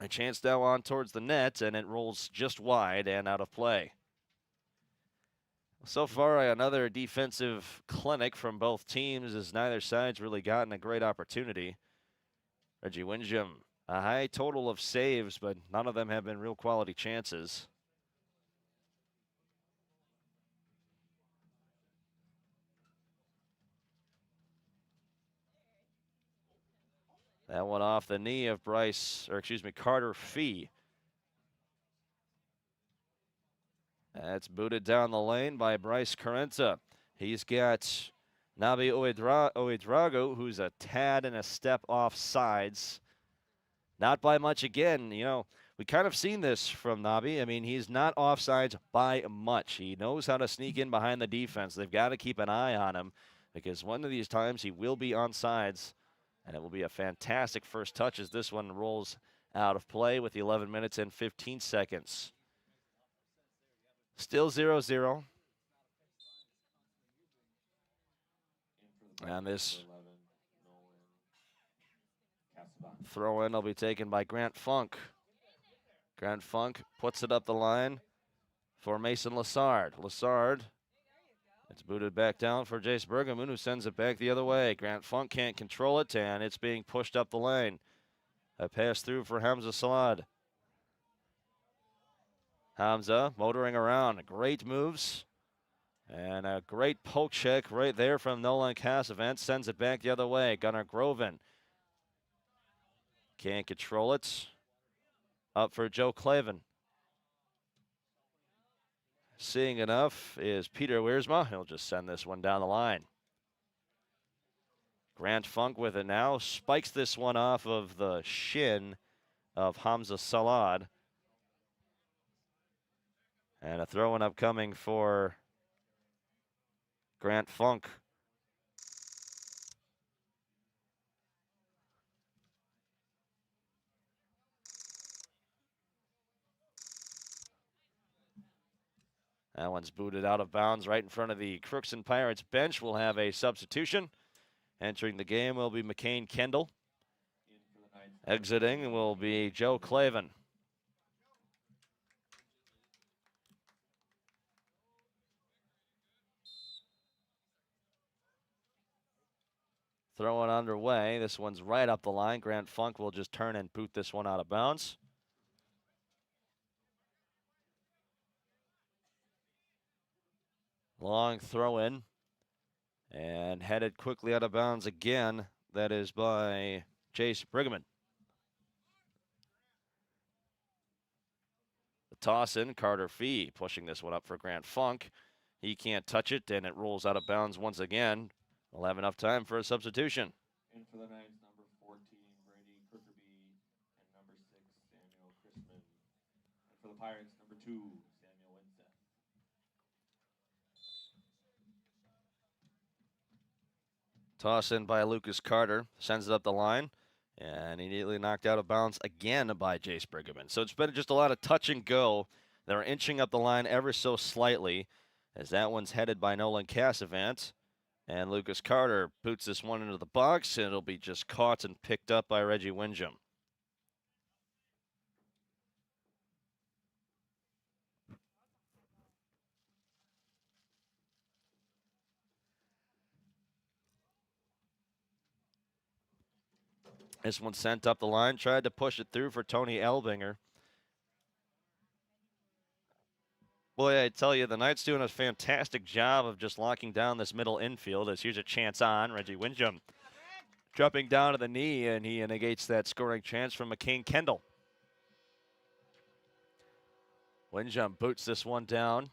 A chance now on towards the net, and it rolls just wide and out of play. So far, another defensive clinic from both teams, as neither side's really gotten a great opportunity. Reggie Windjam, a high total of saves, but none of them have been real quality chances. That one off the knee of Carter Fee. That's booted down the lane by Bryce Carenta. He's got Nabi Ouedraogo, who's a tad and a step off sides. Not by much again. You know, we kind of seen this from Nabi. I mean, he's not offsides by much. He knows how to sneak in behind the defense. They've got to keep an eye on him because one of these times he will be on sides, and it will be a fantastic first touch as this one rolls out of play with 11 minutes and 15 seconds. Still 0-0. And this throw-in will be taken by Grant Funk. Grant Funk puts it up the line for Mason Lassard. Lassard, it's booted back down for Jace Brueggemann, who sends it back the other way. Grant Funk can't control it, and it's being pushed up the lane. A pass through for Hamza Salad. Hamza motoring around. Great moves. And a great poke check right there from Nolan Cassavant. Sends it back the other way. Gunnar Groven can't control it. Up for Joe Clavin. Seeing enough is Peter Wiersma. He'll just send this one down the line. Grant Funk with it now. Spikes this one off of the shin of Hamza Salad. And a throw-in upcoming for Grant Funk. That one's booted out of bounds right in front of the Crookston Pirates bench. We'll have a substitution. Entering the game will be McCain Kendall. Exiting will be Joe Clavin. Throwing underway. This one's right up the line. Grant Funk will just turn and boot this one out of bounds. Long throw in. And headed quickly out of bounds again. That is by Chase Brigham. The toss in, Carter Fee pushing this one up for Grant Funk. He can't touch it, and it rolls out of bounds once again. We'll have enough time for a substitution. In for the Knights, number 14, Brady Kirkby, and number 6, Samuel Christman. And for the Pirates, number 2, Samuel Winseth. Toss in by Lucas Carter, sends it up the line, and immediately knocked out of bounds again by Jace Brigham. So it's been just a lot of touch and go. They're inching up the line ever so slightly, as that one's headed by Nolan Cassavant. And Lucas Carter boots this one into the box, and it'll be just caught and picked up by Reggie Windjam. This one sent up the line, tried to push it through for Tony Elbinger. Boy, I tell you, the Knights doing a fantastic job of just locking down this middle infield. As here's a chance on Reggie Windjam dropping down to the knee, and he negates that scoring chance from McCain Kendall. Windjam boots this one down.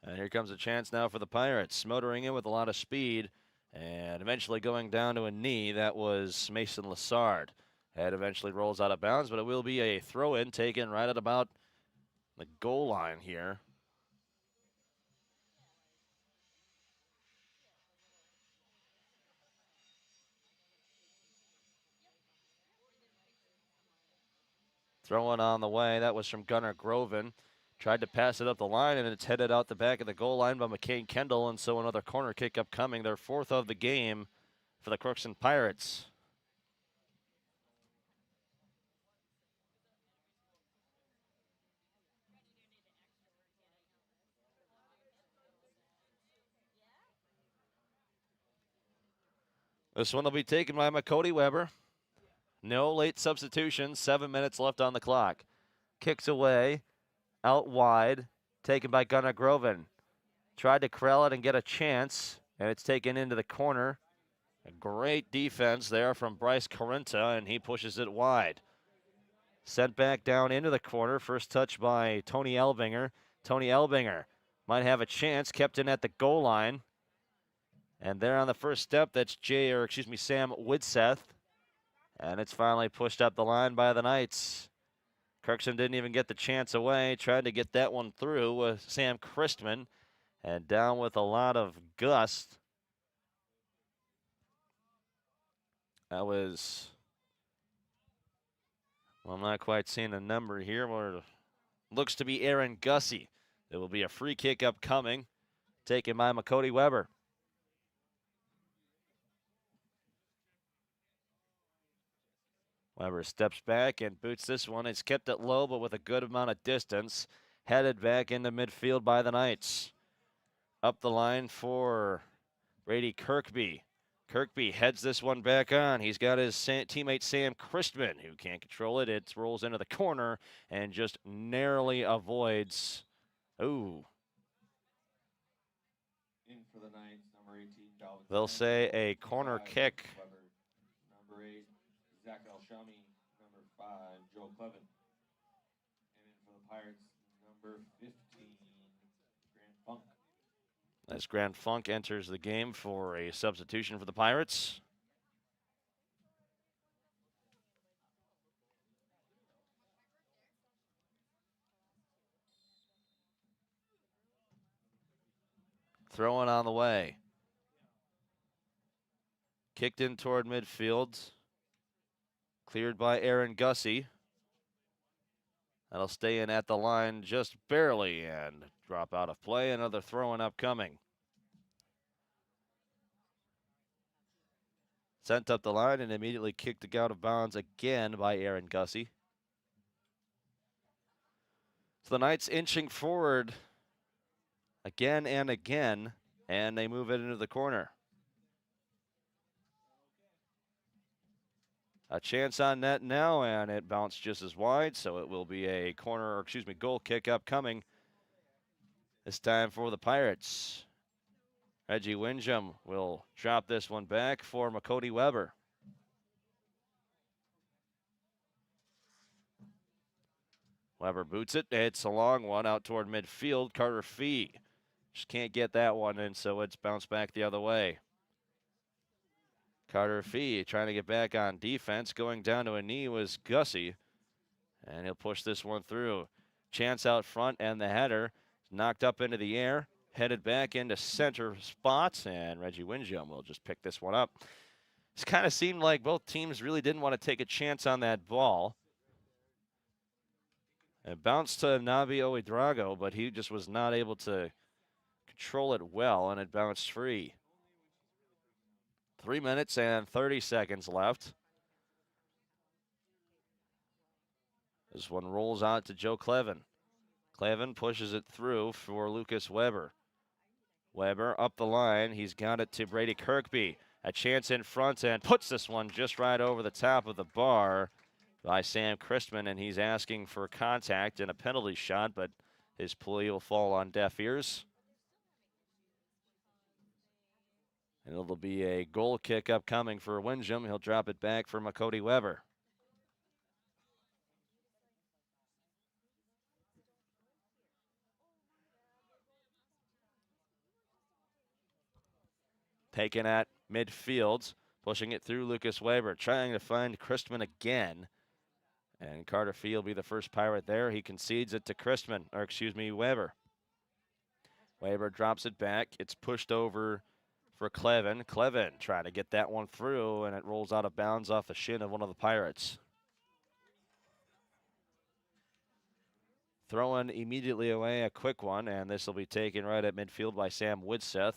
And here comes a chance now for the Pirates, motoring in with a lot of speed and eventually going down to a knee. That was Mason Lassard. Head eventually rolls out of bounds, but it will be a throw-in taken right at about the goal line here. Throwing on the way, that was from Gunnar Groven. Tried to pass it up the line, and it's headed out the back of the goal line by McCain Kendall, and so another corner kick upcoming, their 4th of the game for the Crookston Pirates. This one will be taken by Cody Weber. No late substitutions, 7 minutes left on the clock. Kicks away, out wide, taken by Gunnar Groven. Tried to corral it and get a chance, and it's taken into the corner. A great defense there from Bryce Carinta, and he pushes it wide. Sent back down into the corner, first touch by Tony Elbinger. Tony Elbinger might have a chance, kept in at the goal line. And there on the first step, that's Sam Widseth. And it's finally pushed up the line by the Knights. Crookston didn't even get the chance away. Tried to get that one through with Sam Christman. And down with a lot of gust. That was, well, I'm not quite seeing a number here. Where looks to be Aaron Gussie. There will be a free kick upcoming, taken by Cody Weber. Weber steps back and boots this one. It's kept it low, but with a good amount of distance. Headed back into midfield by the Knights. Up the line for Brady Kirkby. Kirkby heads this one back on. He's got his teammate Sam Christman, who can't control it. It rolls into the corner and just narrowly avoids. Ooh. In for the Knights, number 18, Dalvin. They'll say a corner kick. Number 8, Zach Elshami. Number 5, Joe Clevin. And in for the Pirates, number 15, Grant Funk. As Grant Funk enters the game for a substitution for the Pirates. Throwing on the way. Kicked in toward midfield. Cleared by Aaron Gussie. That'll stay in at the line just barely and drop out of play. Another throw-in upcoming. Sent up the line and immediately kicked out of bounds again by Aaron Gussie. So the Knights inching forward again and again, and they move it into the corner. A chance on net now, and it bounced just as wide, so it will be a goal kick upcoming. This time for the Pirates. Reggie Windjam will drop this one back for Makoti Weber. Weber boots it. It's a long one out toward midfield. Carter Fee just can't get that one in, so it's bounced back the other way. Carter Fee trying to get back on defense. Going down to a knee was Gussie, and he'll push this one through. Chance out front, and the header knocked up into the air, headed back into center spots, and Reggie Windjam will just pick this one up. It's kind of seemed like both teams really didn't want to take a chance on that ball. It bounced to Navi Ouedraogo, but he just was not able to control it well, and it bounced free. 3 minutes and 30 seconds left. This one rolls out to Joe Clevin. Clevin pushes it through for Lucas Weber. Weber up the line. He's got it to Brady Kirkby. A chance in front and puts this one just right over the top of the bar by Sam Christman, and he's asking for contact and a penalty shot, but his plea will fall on deaf ears. And it'll be a goal kick upcoming for Windjam. He'll drop it back for Makoti Weber. Taken at midfield, pushing it through Lucas Weber, trying to find Christman again. And Carter Fee will be the first Pirate there. He concedes it to Weber. Weber drops it back. It's pushed over for Clevin. Clevin trying to get that one through, and it rolls out of bounds off the shin of one of the Pirates. Throwing immediately away, a quick one, and this will be taken right at midfield by Sam Woodseth.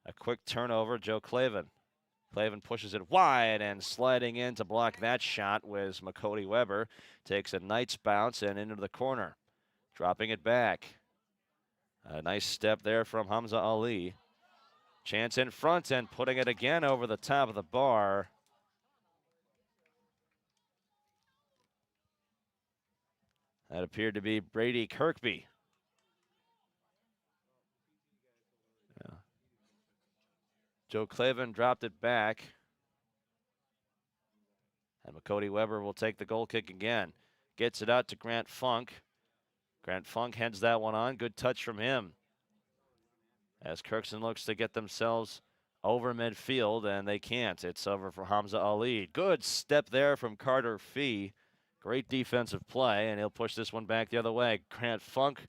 A quick turnover, Joe Clevin. Clevin pushes it wide, and sliding in to block that shot was Makoti Weber. Takes a Knights bounce and into the corner. Dropping it back. A nice step there from Hamza Ali. Chance in front and putting it again over the top of the bar. That appeared to be Brady Kirkby. Yeah. Joe Clevin dropped it back. And Makoti Weber will take the goal kick again. Gets it out to Grant Funk. Grant Funk heads that one on. Good touch from him. As Crookston looks to get themselves over midfield, and they can't. It's over for Hamza Ali. Good step there from Carter Fee. Great defensive play, and he'll push this one back the other way. Grant Funk,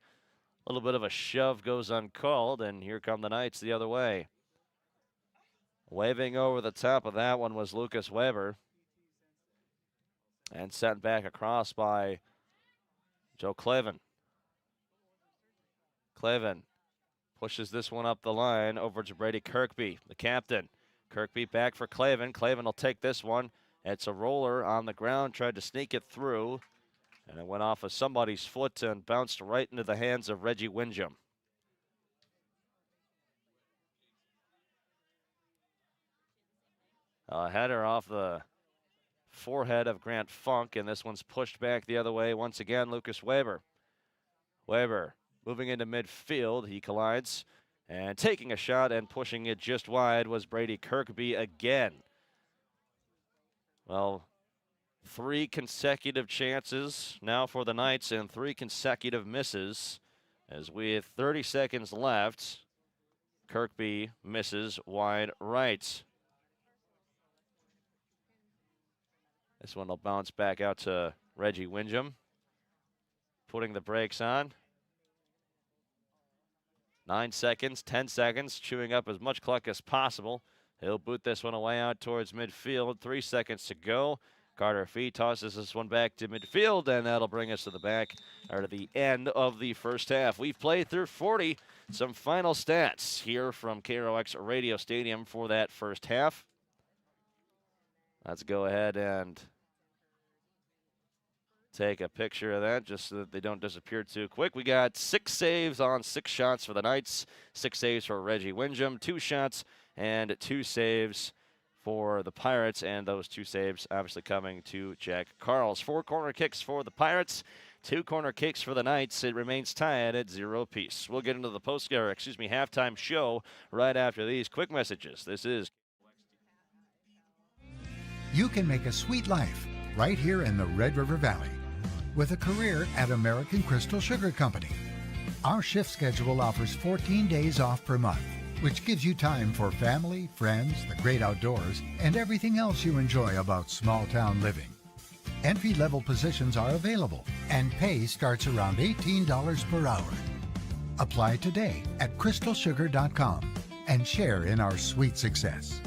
a little bit of a shove, goes uncalled, and here come the Knights the other way. Waving over the top of that one was Lucas Weber. And sent back across by Joe Clevin. Clevin pushes this one up the line over to Brady Kirkby, the captain. Kirkby back for Clevin. Clevin will take this one. It's a roller on the ground, tried to sneak it through, and it went off of somebody's foot and bounced right into the hands of Reggie Windjam. A header off the forehead of Grant Funk, and this one's pushed back the other way once again. Lucas Weber. Weber moving into midfield. He collides, and taking a shot and pushing it just wide was Brady Kirkby again. Well, 3 consecutive chances now for the Knights and 3 consecutive misses. As with 30 seconds left, Kirkby misses wide right. This one will bounce back out to Reggie Windjam. Putting the brakes on. 9 seconds, 10 seconds, chewing up as much clock as possible. He'll boot this one away out towards midfield. 3 seconds to go. Carter Fee tosses this one back to midfield, and that'll bring us to the end of the first half. We've played through 40. Some final stats here from KROX Radio Stadium for that first half. Let's go ahead and take a picture of that just so that they don't disappear too quick. We got 6 saves on 6 shots for the Knights, 6 saves for Reggie Windham, 2 shots and 2 saves for the Pirates, and those 2 saves obviously coming to Jack Carls. 4 corner kicks for the Pirates, 2 corner kicks for the Knights. It remains tied at 0 apiece. We'll get into the halftime show right after these quick messages. This is You can make a sweet life right here in the Red River Valley with a career at American Crystal Sugar Company. Our shift schedule offers 14 days off per month, which gives you time for family, friends, the great outdoors, and everything else you enjoy about small-town living. Entry-level positions are available, and pay starts around $18 per hour. Apply today at crystalsugar.com and share in our sweet success.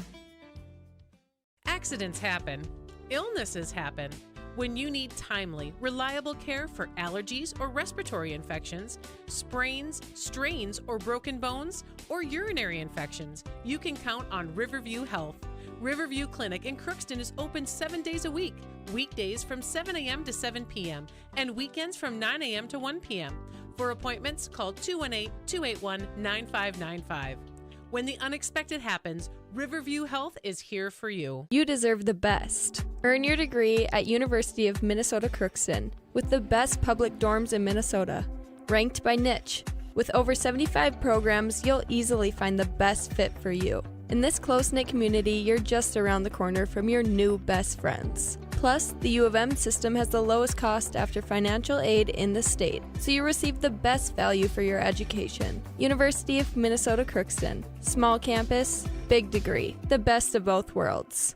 Accidents happen. Illnesses happen. When you need timely, reliable care for allergies or respiratory infections, sprains, strains, or broken bones, or urinary infections, you can count on Riverview Health. Riverview Clinic in Crookston is open 7 days a week, weekdays from 7 a.m. to 7 p.m., and weekends from 9 a.m. to 1 p.m. For appointments, call 218-281-9595. When the unexpected happens, Riverview Health is here for you. You deserve the best. Earn your degree at University of Minnesota Crookston with the best public dorms in Minnesota, ranked by niche. With over 75 programs, you'll easily find the best fit for you. In this close-knit community, you're just around the corner from your new best friends. Plus, the U of M system has the lowest cost after financial aid in the state, so you receive the best value for your education. University of Minnesota Crookston. Small campus, big degree. The best of both worlds.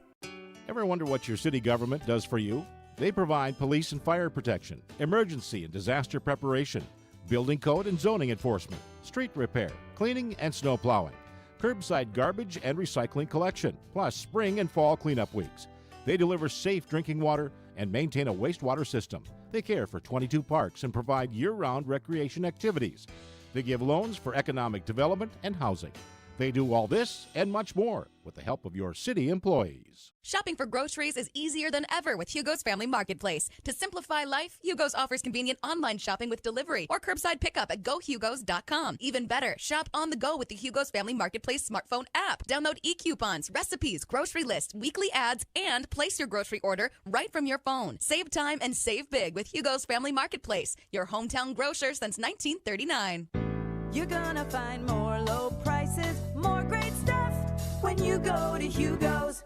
Ever wonder what your city government does for you? They provide police and fire protection, emergency and disaster preparation, building code and zoning enforcement, street repair, cleaning and snow plowing, curbside garbage and recycling collection, plus spring and fall cleanup weeks. They deliver safe drinking water and maintain a wastewater system. They care for 22 parks and provide year-round recreation activities. They give loans for economic development and housing. They do all this and much more with the help of your city employees. Shopping for groceries is easier than ever with Hugo's Family Marketplace. To simplify life, Hugo's offers convenient online shopping with delivery or curbside pickup at GoHugos.com. Even better, shop on the go with the Hugo's Family Marketplace smartphone app. Download e-coupons, recipes, grocery lists, weekly ads, and place your grocery order right from your phone. Save time and save big with Hugo's Family Marketplace, your hometown grocer since 1939. You're gonna find more low prices, more great stuff when you go to Hugo's.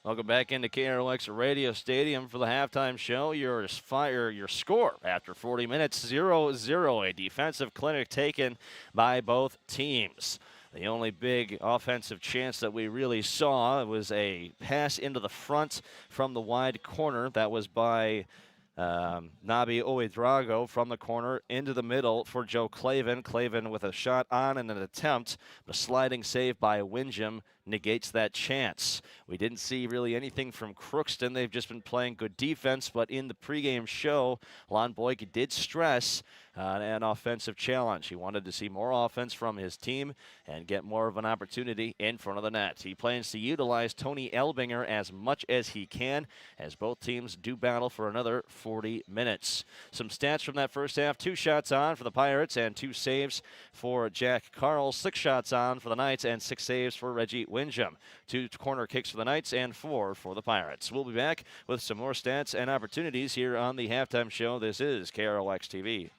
Welcome back into KROX Radio Stadium for the halftime show. Your score after 40 minutes, 0-0. A defensive clinic taken by both teams. The only big offensive chance that we really saw was a pass into the front from the wide corner. That was by Nabi Ouedraogo from the corner into the middle for Joe Clavin. Clavin with a shot on and an attempt. The sliding save by Windham negates that chance. We didn't see really anything from Crookston. They've just been playing good defense, but in the pregame show, Lon Boyk did stress an offensive challenge. He wanted to see more offense from his team and get more of an opportunity in front of the net. He plans to utilize Tony Elbinger as much as he can as both teams do battle for another 40 minutes. Some stats from that first half: 2 shots on for the Pirates and 2 saves for Jack Carls, 6 shots on for the Knights and 6 saves for Reggie Windham. 2 corner kicks for the Knights and 4 for the Pirates. We'll be back with some more stats and opportunities here on the halftime show. This is KROX TV.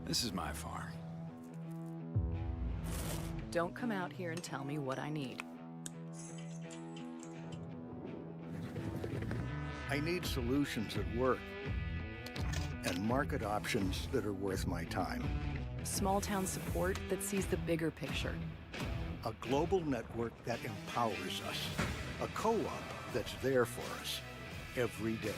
This is my farm. Don't come out here and tell me what I need. I need solutions that work and market options that are worth my time. Small town support that sees the bigger picture. A global network that empowers us. A co-op that's there for us every day.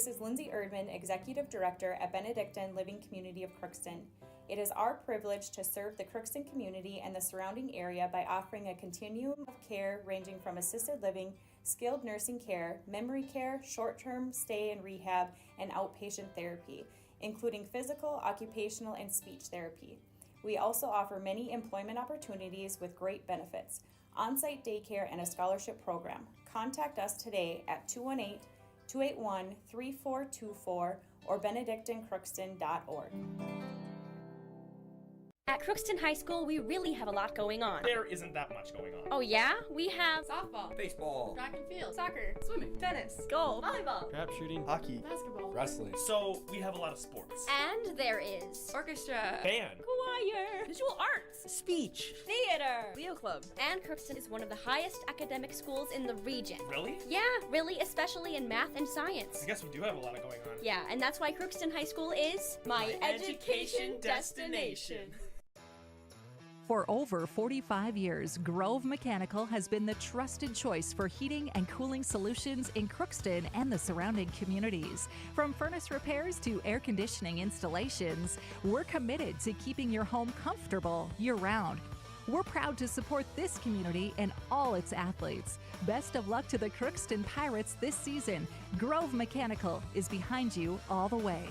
This is Lindsay Erdman, Executive Director at Benedictine Living Community of Crookston. It is our privilege to serve the Crookston community and the surrounding area by offering a continuum of care ranging from assisted living, skilled nursing care, memory care, short-term stay and rehab, and outpatient therapy, including physical, occupational, and speech therapy. We also offer many employment opportunities with great benefits, on-site daycare, and a scholarship program. Contact us today at 218-281-3424 or benedictinecrookston.org. At Crookston High School, we really have a lot going on. There isn't that much going on. Oh yeah? We have softball, baseball, track and field, soccer, swimming, tennis, golf, volleyball, crap shooting, hockey, basketball, wrestling. So we have a lot of sports. And there is orchestra, band, choir, visual arts, speech, theater, Leo Club. And Crookston is one of the highest academic schools in the region. Really? Yeah, really, especially in math and science. I guess we do have a lot going on. Yeah, and that's why Crookston High School is my education destination. For over 45 years, Grove Mechanical has been the trusted choice for heating and cooling solutions in Crookston and the surrounding communities. From furnace repairs to air conditioning installations, we're committed to keeping your home comfortable year-round. We're proud to support this community and all its athletes. Best of luck to the Crookston Pirates this season. Grove Mechanical is behind you all the way.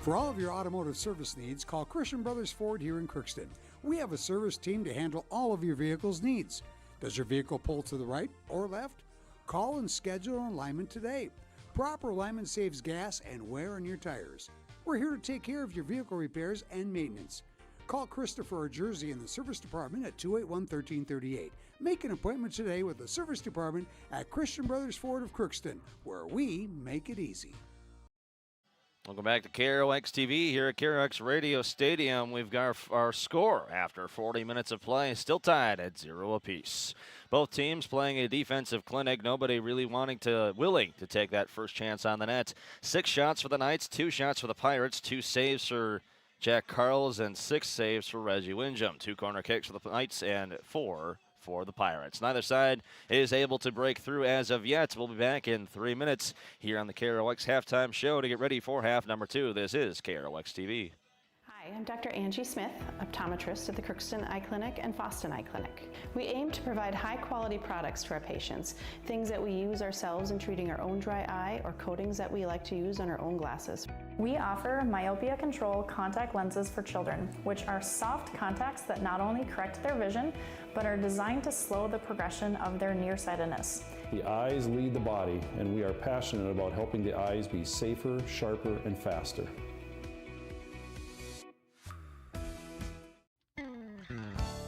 For all of your automotive service needs, call Christian Brothers Ford here in Crookston. We have a service team to handle all of your vehicle's needs. Does your vehicle pull to the right or left? Call and schedule an alignment today. Proper alignment saves gas and wear on your tires. We're here to take care of your vehicle repairs and maintenance. Call Christopher or Jersey in the service department at 281-1338. Make an appointment today with the service department at Christian Brothers Ford of Crookston, where we make it easy. Welcome back to KROX TV here at KROX Radio Stadium. We've got our score after 40 minutes of play, still tied at 0 apiece. Both teams playing a defensive clinic. Nobody really willing to take that first chance on the net. 6 shots for the Knights, 2 shots for the Pirates, 2 saves for Jack Carls, and 6 saves for Reggie Windjam. 2 corner kicks for the Knights and 4 for the Pirates. Neither side is able to break through as of yet. We'll be back in 3 minutes here on the KROX halftime show to get ready for half number 2. This is KROX TV. Hi, I'm Dr. Angie Smith, optometrist at the Crookston Eye Clinic and Foston Eye Clinic. We aim to provide high-quality products to our patients, things that we use ourselves in treating our own dry eye or coatings that we like to use on our own glasses. We offer myopia control contact lenses for children, which are soft contacts that not only correct their vision, but are designed to slow the progression of their nearsightedness. The eyes lead the body, and we are passionate about helping the eyes be safer, sharper, and faster.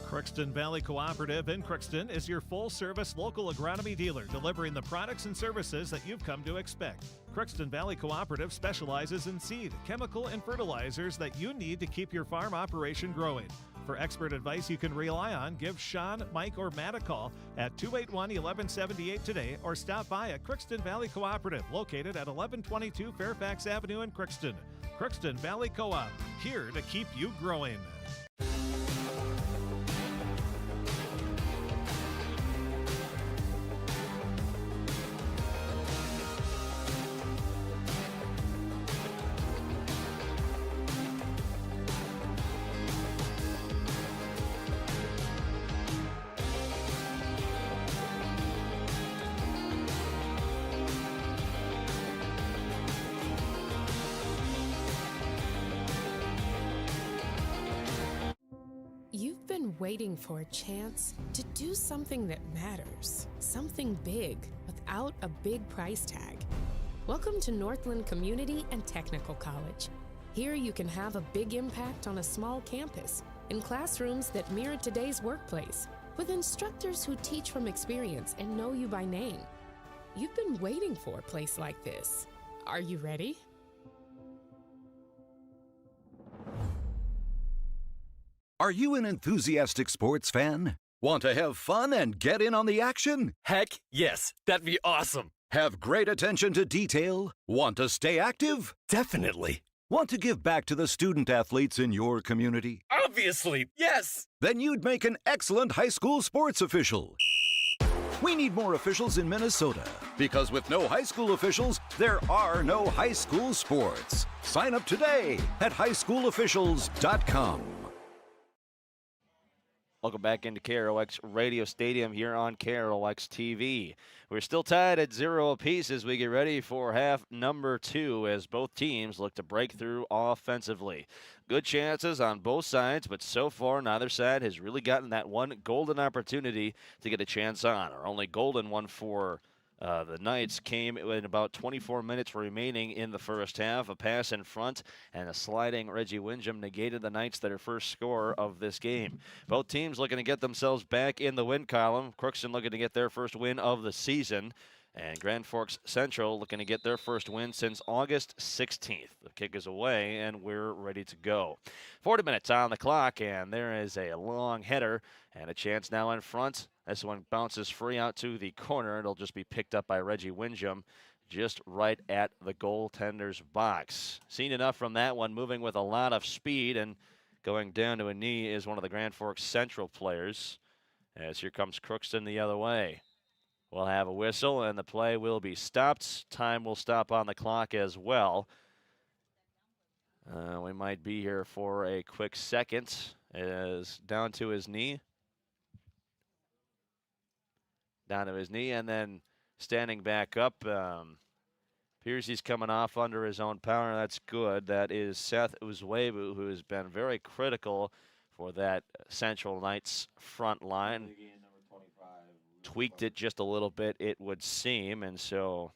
Crookston Valley Cooperative in Crookston is your full-service local agronomy dealer, delivering the products and services that you've come to expect. Crookston Valley Cooperative specializes in seed, chemical, and fertilizers that you need to keep your farm operation growing. For expert advice you can rely on, give Sean, Mike, or Matt a call at 281-1178 today or stop by at Crookston Valley Cooperative, located at 1122 Fairfax Avenue in Crookston. Crookston Valley Co-op, here to keep you growing. You've been waiting for a chance to do something that matters, something big without a big price tag. Welcome to Northland Community and Technical College. Here you can have a big impact on a small campus, in classrooms that mirror today's workplace, with instructors who teach from experience and know you by name. You've been waiting for a place like this. Are you ready? Are you an enthusiastic sports fan? Want to have fun and get in on the action? Heck yes, that'd be awesome. Have great attention to detail? Want to stay active? Definitely. Want to give back to the student athletes in your community? Obviously, yes. Then you'd make an excellent high school sports official. We need more officials in Minnesota because with no high school officials, there are no high school sports. Sign up today at highschoolofficials.com. Welcome back into KROX Radio Stadium here on KROX TV. We're still tied at 0 apiece as we get ready for half number 2 as both teams look to break through offensively. Good chances on both sides, but so far neither side has really gotten that one golden opportunity to get a chance on. Our only golden one for the Knights came in about 24 minutes remaining in the first half. A pass in front and a sliding Reggie Windham negated the Knights their first score of this game. Both teams looking to get themselves back in the win column. Crookston looking to get their first win of the season. And Grand Forks Central looking to get their first win since August 16th. The kick is away, and we're ready to go. 40 minutes on the clock, and there is a long header and a chance now in front. This one bounces free out to the corner. It'll just be picked up by Reggie Windham just right at the goaltender's box. Seen enough from that one, moving with a lot of speed, and going down to a knee is one of the Grand Forks Central players. As here comes Crookston the other way. We'll have a whistle, and the play will be stopped. Time will stop on the clock as well. We might be here for a quick second. As down to his knee. Down to his knee, and then standing back up. Appears he's coming off under his own power. That's good. That is Seth Uzwebu, who has been very critical for that Central Knights front line. Tweaked it just a little bit, it would seem, and so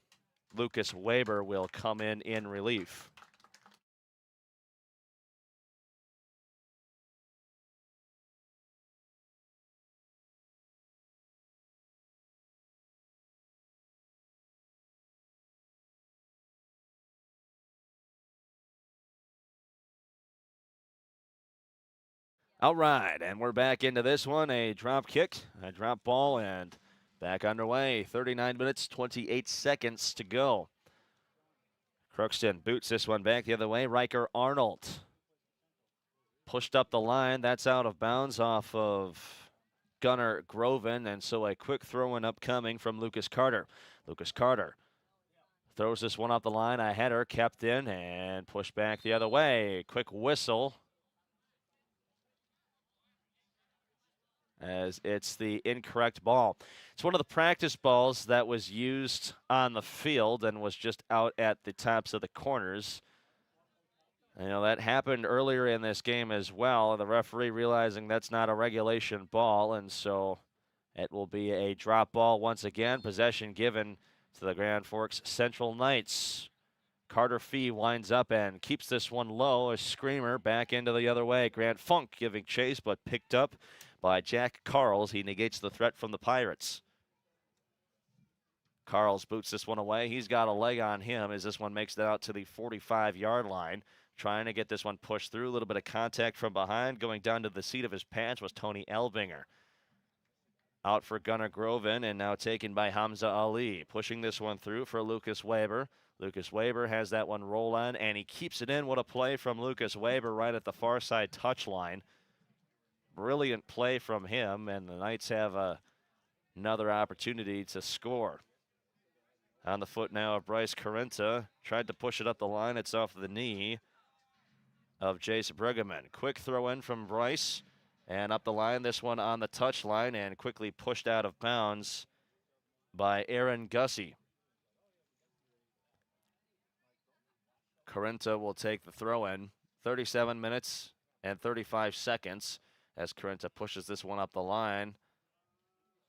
Lucas Weber will come in relief. All right, and we're back into this one. A drop kick, a drop ball, and back underway. 39 minutes, 28 seconds to go. Crookston boots this one back the other way. Riker Arnold pushed up the line. That's out of bounds off of Gunnar Groven, and so a quick throw-in upcoming from Lucas Carter. Lucas Carter throws this one up the line. A header kept in and pushed back the other way. Quick whistle, as it's the incorrect ball. It's one of the practice balls that was used on the field and was just out at the tops of the corners. You know, that happened earlier in this game as well. The referee realizing that's not a regulation ball, and so it will be a drop ball once again. Possession given to the Grand Forks Central Knights. Carter Fee winds up and keeps this one low. A screamer back into the other way. Grant Funk giving chase, but picked up by Jack Carls. He negates the threat from the Pirates. Carls boots this one away. He's got a leg on him as this one makes it out to the 45-yard line. Trying to get this one pushed through. A little bit of contact from behind. Going down to the seat of his pants was Tony Elbinger. Out for Gunnar Groven, and now taken by Hamza Ali. Pushing this one through for Lucas Weber. Lucas Weber has that one roll on, and he keeps it in. What a play from Lucas Weber right at the far side touchline. Brilliant play from him, and the Knights have another opportunity to score. On the foot now of Bryce Carenta. Tried to push it up the line. It's off the knee of Jace Bruggeman. Quick throw in from Bryce, and up the line. This one on the touchline, and quickly pushed out of bounds by Aaron Gussie. Carenta will take the throw in. 37 minutes and 35 seconds. As Carenta pushes this one up the line.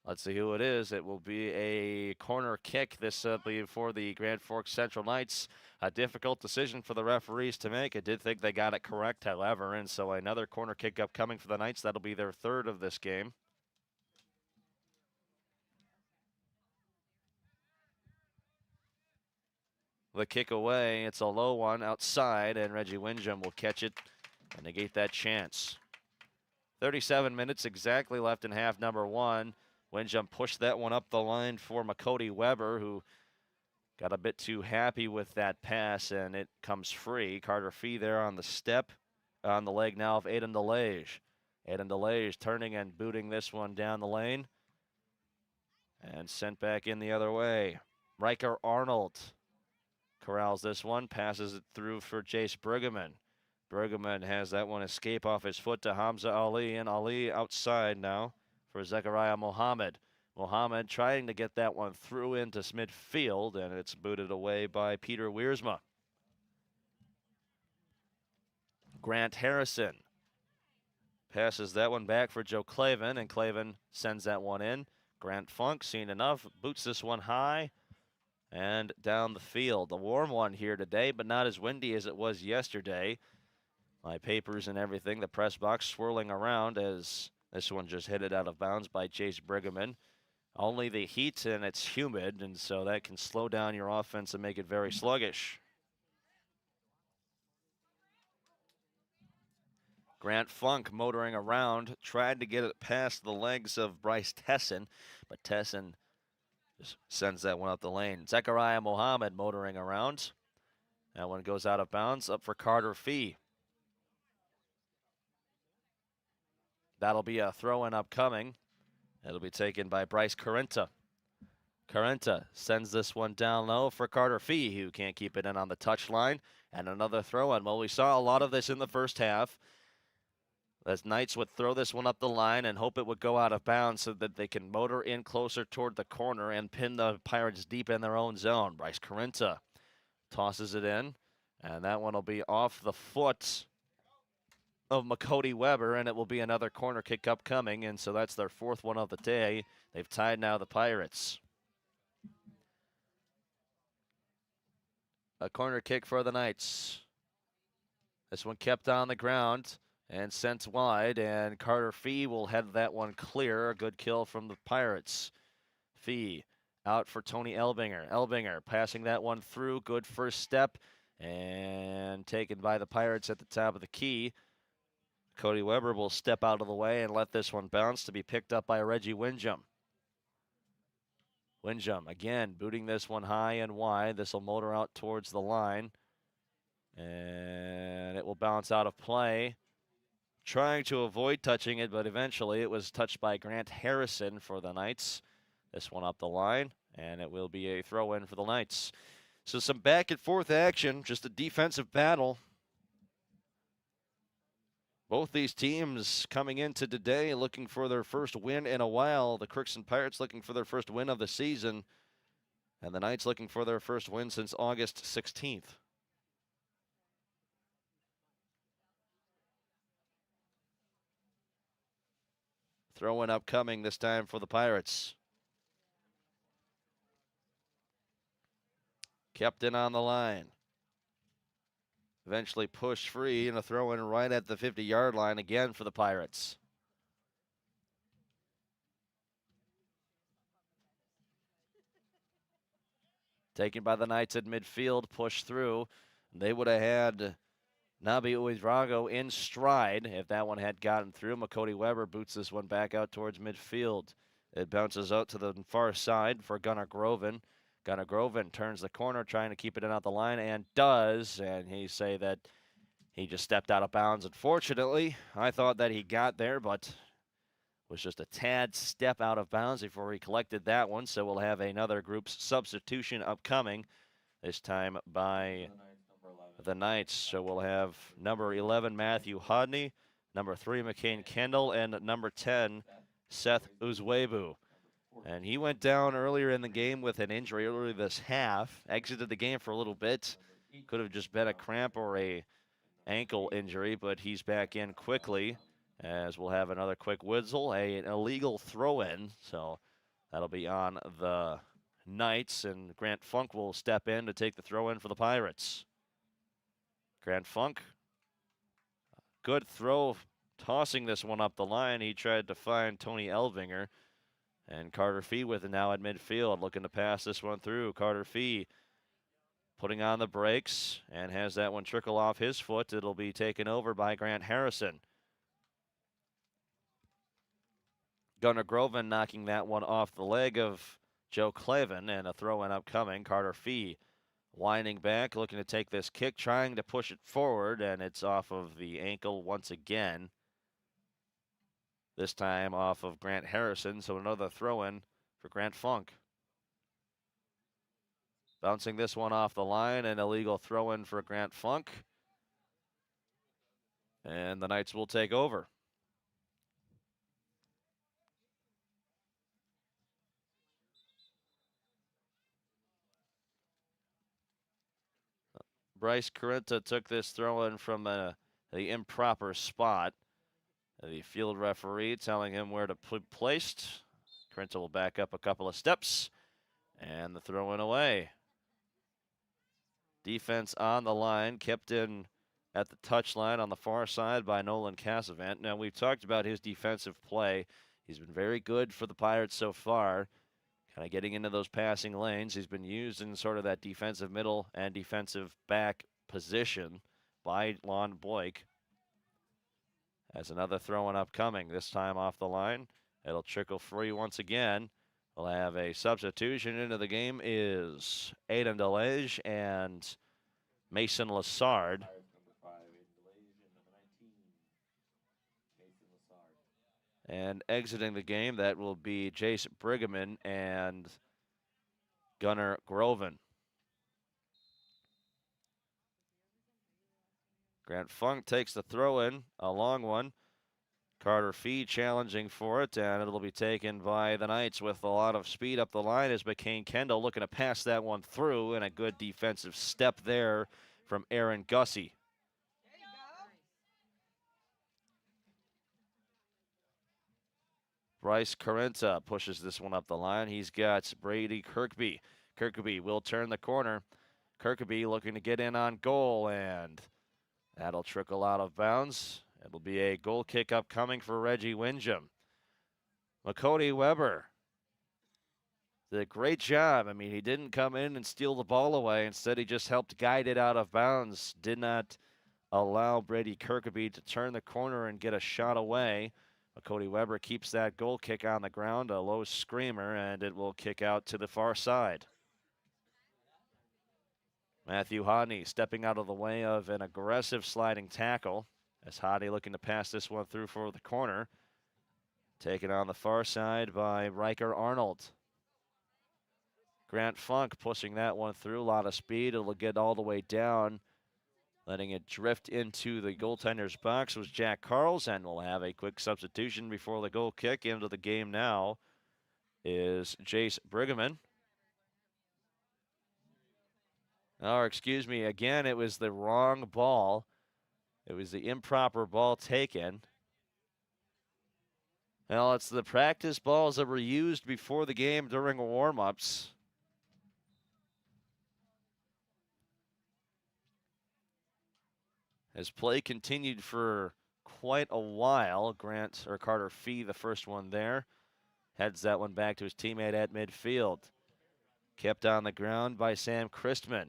Let's see who it is. It will be a corner kick. This will be for the Grand Forks Central Knights. A difficult decision for the referees to make. I did think they got it correct, however, and so another corner kick upcoming for the Knights. That'll be their third of this game. The kick away. It's a low one outside, and Reggie Windham will catch it and negate that chance. 37 minutes exactly left in half number one. Windham pushed that one up the line for McCody Weber, who got a bit too happy with that pass, and it comes free. Carter Fee there on the step, on the leg now of Aiden DeLage. Aiden DeLage turning and booting this one down the lane. and sent back in the other way. Riker Arnold corrals this one, passes it through for Jace Bruggeman. Bruggeman has that one escape off his foot to Hamza Ali, and Ali outside now for Zechariah Mohammed. Mohammed trying to get that one through into midfield, and it's booted away by Peter Wiersma. Grant Harrison passes that one back for Joe Clavin, and Clavin sends that one in. Grant Funk, seen enough, boots this one high and down the field. A warm one here today, but not as windy as it was yesterday. My papers and everything, the press box swirling around as this one just hit it out of bounds by Chase Briggerman. Only the heat, and it's humid, and so that can slow down your offense and make it very sluggish. Grant Funk motoring around, tried to get it past the legs of Bryce Tesson, but Tesson just sends that one up the lane. Zechariah Mohammed motoring around. That one goes out of bounds, up for Carter Fee. That'll be a throw-in upcoming. It'll be taken by Bryce Carenta. Carenta sends this one down low for Carter Fee, who can't keep it in on the touchline. And another throw-in. Well, we saw a lot of this in the first half. As Knights would throw this one up the line and hope it would go out of bounds so that they can motor in closer toward the corner and pin the Pirates deep in their own zone. Bryce Carenta tosses it in, and that one will be off the foot of McCody Weber, and it will be another corner kick upcoming, and so that's their fourth one of the day. They've tied now the Pirates. A corner kick for the Knights. This one kept on the ground and sent wide, and Carter Fee will head that one clear. A good kill from the Pirates. Fee out for Tony Elbinger. Elbinger passing that one through. Good first step, and taken by the Pirates at the top of the key. Cody Weber will step out of the way and let this one bounce to be picked up by Reggie Windjum. Windjum again booting this one high and wide. This will motor out towards the line, and it will bounce out of play. Trying to avoid touching it, but eventually it was touched by Grant Harrison for the Knights. This one up the line, and it will be a throw-in for the Knights. So some back and forth action, just a defensive battle. Both these teams coming into today looking for their first win in a while. The Crookston Pirates looking for their first win of the season, and the Knights looking for their first win since August 16th. Throw-in upcoming this time for the Pirates. Kept in on the line. Eventually pushed free, and a throw-in right at the 50-yard line again for the Pirates. Taken by the Knights at midfield, pushed through. They would have had Nabi Uidrago in stride if that one had gotten through. McCody Weber boots this one back out towards midfield. It bounces out to the far side for Gunnar Groven. Gunnar Groven turns the corner, trying to keep it in out the line, and does. And he say that he just stepped out of bounds. Unfortunately, I thought that he got there, but was just a tad step out of bounds before he collected that one. So we'll have another group's substitution upcoming, this time by the Knights. So we'll have number 11, Matthew Hodney, number 3, McCain Kendall, and number 10, Seth Uzwebu. And he went down earlier in the game with an injury earlier this half, exited the game for a little bit. Could have just been a cramp or a ankle injury, but he's back in quickly, as we'll have another quick whistle, an illegal throw-in. So that'll be on the Knights, and Grant Funk will step in to take the throw-in for the Pirates. Grant Funk, good throw, tossing this one up the line. He tried to find Tony Elvinger. And Carter Fee with it now at midfield, looking to pass this one through. Carter Fee putting on the brakes and has that one trickle off his foot. It'll be taken over by Grant Harrison. Gunnar Groven knocking that one off the leg of Joe Clavin, and a throw-in upcoming. Carter Fee winding back, looking to take this kick, trying to push it forward, and it's off of the ankle once again. This time off of Grant Harrison, so another throw-in for Grant Funk. Bouncing this one off the line, an illegal throw-in for Grant Funk. And the Knights will take over. Bryce Carenta took this throw-in from the improper spot. The field referee telling him where to put placed. Carenta will back up a couple of steps, and the throw-in away. Defense on the line, kept in at the touchline on the far side by Nolan Casavant. Now, we've talked about his defensive play. He's been very good for the Pirates so far, kind of getting into those passing lanes. He's been used in sort of that defensive middle and defensive back position by Lon Boyk. As another throw-in upcoming, this time off the line. It'll trickle free once again. We'll have a substitution into the game is Aiden DeLage and Mason Lassard. And exiting the game, that will be Jace Brigham and Gunnar Groven. Grant Funk takes the throw-in, a long one. Carter Fee challenging for it, and it'll be taken by the Knights with a lot of speed up the line as McCain Kendall looking to pass that one through, and a good defensive step there from Aaron Gussie. Bryce Carenta pushes this one up the line. He's got Brady Kirkby. Kirkby will turn the corner. Kirkby looking to get in on goal, and that'll trickle out of bounds. It'll be a goal kick upcoming for Reggie Windjam. McCody Weber did a great job. I mean, he didn't come in and steal the ball away. Instead, he just helped guide it out of bounds. Did not allow Brady Kirkby to turn the corner and get a shot away. McCody Weber keeps that goal kick on the ground, a low screamer, and it will kick out to the far side. Matthew Hodney stepping out of the way of an aggressive sliding tackle. As Hodney looking to pass this one through for the corner. Taken on the far side by Riker Arnold. Grant Funk pushing that one through, a lot of speed. It'll get all the way down. Letting it drift into the goaltender's box was Jack Carls, and we'll have a quick substitution before the goal kick. Into the game now is Jace Brigham. Or excuse me, again, it was the wrong ball. It was the improper ball taken. Well, it's the practice balls that were used before the game during warm-ups. As play continued for quite a while, Carter Fee, the first one there, heads that one back to his teammate at midfield. Kept on the ground by Sam Christman.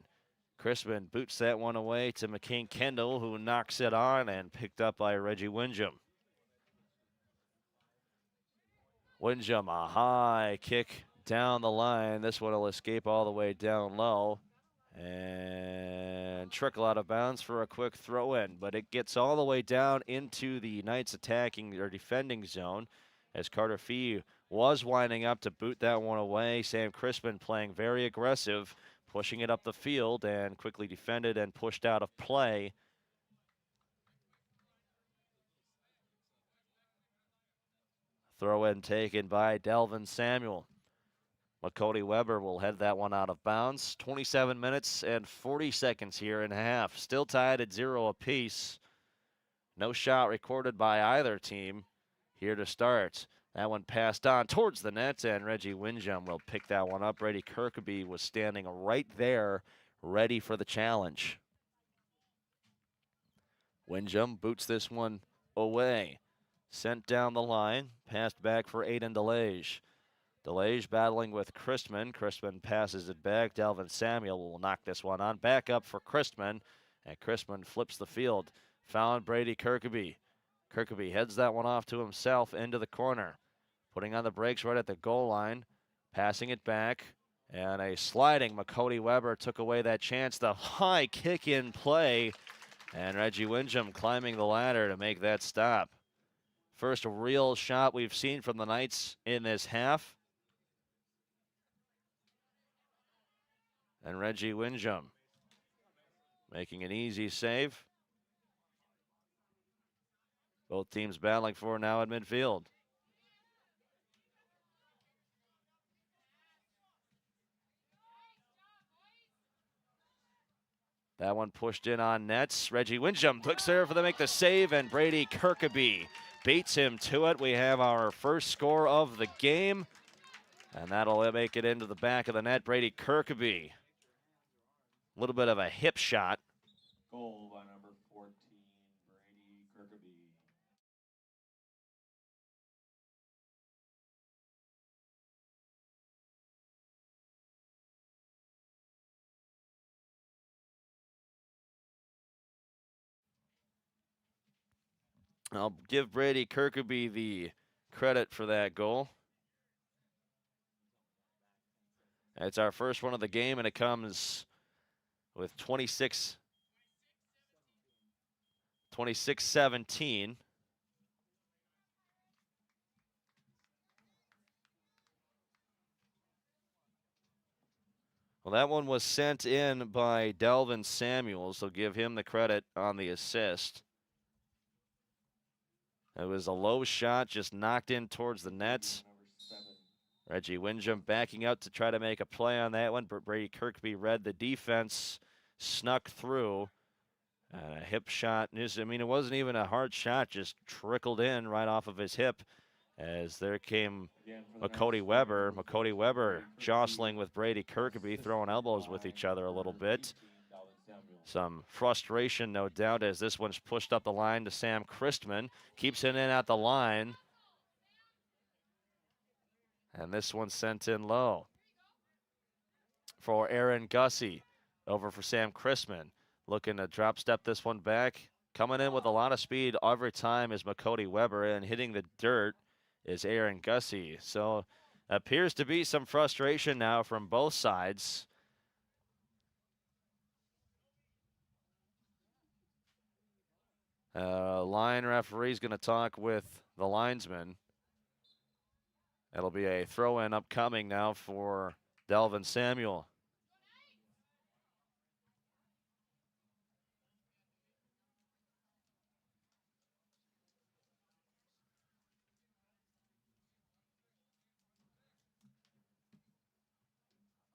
Christman boots that one away to McCain Kendall, who knocks it on, and picked up by Reggie Windjam. Windjam, a high kick down the line. This one will escape all the way down low and trickle out of bounds for a quick throw in, but it gets all the way down into the Knights attacking or defending zone as Carter Fee was winding up to boot that one away. Sam Crispin playing very aggressive, pushing it up the field and quickly defended and pushed out of play. Throw in taken by Delvin Samuel. McCody Weber will head that one out of bounds. 27 minutes and 40 seconds here in half. Still tied at 0 apiece. No shot recorded by either team here to start. That one passed on towards the net, and Reggie Windjam will pick that one up. Brady Kirkby was standing right there, ready for the challenge. Windjam boots this one away. Sent down the line, passed back for Aiden DeLage. DeLage battling with Christman. Christman passes it back. Delvin Samuel will knock this one on. Back up for Christman, and Christman flips the field. Found Brady Kirkby. Kirkby heads that one off to himself into the corner. Putting on the brakes right at the goal line. Passing it back. And a sliding McCody Weber took away that chance. The high kick in play. And Reggie Windjam climbing the ladder to make that stop. First real shot we've seen from the Knights in this half. And Reggie Windjam making an easy save. Both teams battling for now at midfield. That one pushed in on nets. Reggie Windjam looks there for them to make the save, and Brady Kirkaby beats him to it. We have our first score of the game, and that'll make it into the back of the net. Brady Kirkaby. A little bit of a hip shot. Goal by number 14, Brady Kirkaby. I'll give Brady Kirkaby the credit for that goal. It's our first one of the game, and it comes with 26-17. Well, that one was sent in by Delvin Samuels, so give him the credit on the assist. It was a low shot, just knocked in towards the net. Reggie Windjam backing out to try to make a play on that one, but Brady Kirkby read the defense, snuck through. A hip shot. I mean, it wasn't even a hard shot, just trickled in right off of his hip as there came McCody Weber. McCody Weber jostling with Brady Kirkby, throwing elbows with each other a little bit. Some frustration, no doubt, as this one's pushed up the line to Sam Christman. Keeps it in at the line. And this one's sent in low for Aaron Gussie. Over for Sam Christman. Looking to drop step this one back. Coming in with a lot of speed every time is McCody Weber, and hitting the dirt is Aaron Gussie. So appears to be some frustration now from both sides. Line referee's going to talk with the linesman. It'll be a throw-in upcoming now for Delvin Samuel.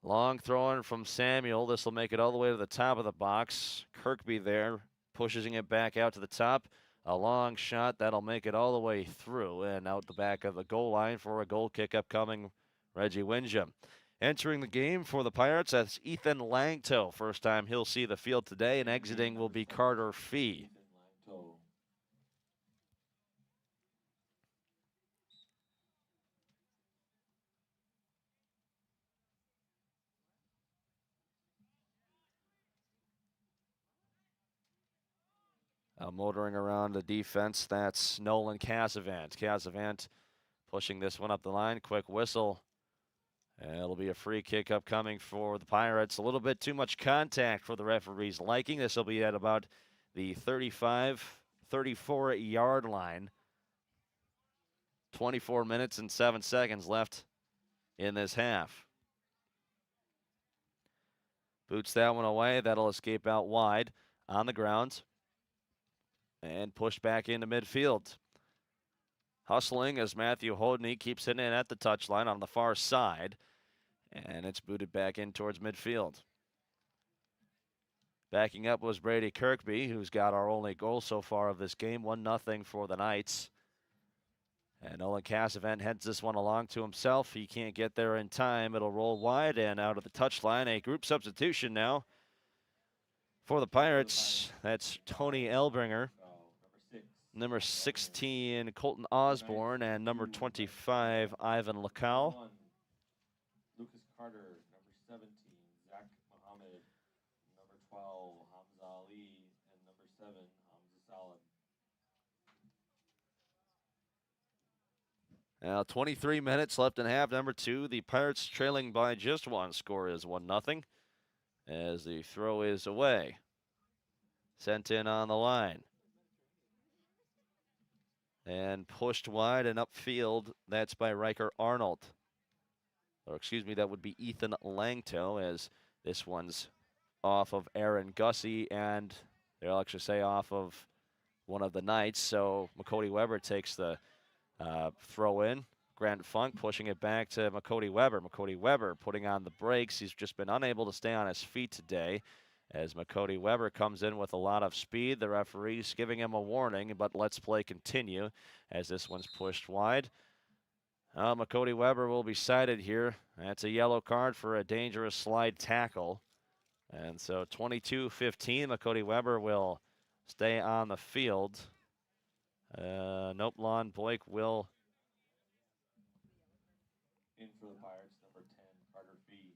Long throw-in from Samuel. This will make it all the way to the top of the box. Kirkby there, pushing it back out to the top. A long shot that'll make it all the way through and out the back of the goal line for a goal kick upcoming. Reggie Windjam. Entering the game for the Pirates, that's Ethan Langto. First time he'll see the field today, and exiting will be Carter Fee. Motoring around the defense, that's Nolan Casavant. Casavant pushing this one up the line. Quick whistle. And it'll be a free kick upcoming for the Pirates. A little bit too much contact for the referee's liking. This will be at about the 34-yard line. 24 minutes and 7 seconds left in this half. Boots that one away. That'll escape out wide on the ground. And pushed back into midfield. Hustling as Matthew Hodney keeps hitting it at the touchline on the far side. And it's booted back in towards midfield. Backing up was Brady Kirkby, who's got our only goal so far of this game. 1-0 for the Knights. And Nolan Casavant heads this one along to himself. He can't get there in time. It'll roll wide and out of the touchline. A group substitution now for the Pirates. That's Tony Elbringer. Number 16, Colton Osborne, and number 25, Ivan Lacow. Lucas Carter, number 17, Zach Mohammed, number 12, Hamza Ali, and number 7, Hamza Salad. Now 23 minutes left in half number 2. The Pirates trailing by just one. Score is 1-0 as the throw is away. Sent in on the line. And pushed wide and upfield. That's by Riker Arnold. Or excuse me, that would be Ethan Langto as This one's off of Aaron Gussie, and they'll actually say off of one of the Knights. So McCody Weber takes the throw in. Grant Funk pushing it back to McCody Weber. McCody Weber putting on the brakes. He's just been unable to stay on his feet today as McCody Weber comes in with a lot of speed. The referee's giving him a warning, but let's play continue as this one's pushed wide. McCody Weber will be cited here. That's a yellow card for a dangerous slide tackle. And so 22-15, McCody Weber will stay on the field. Nope, Lon Blake will. In for the Pirates, number 10, Carter Fee.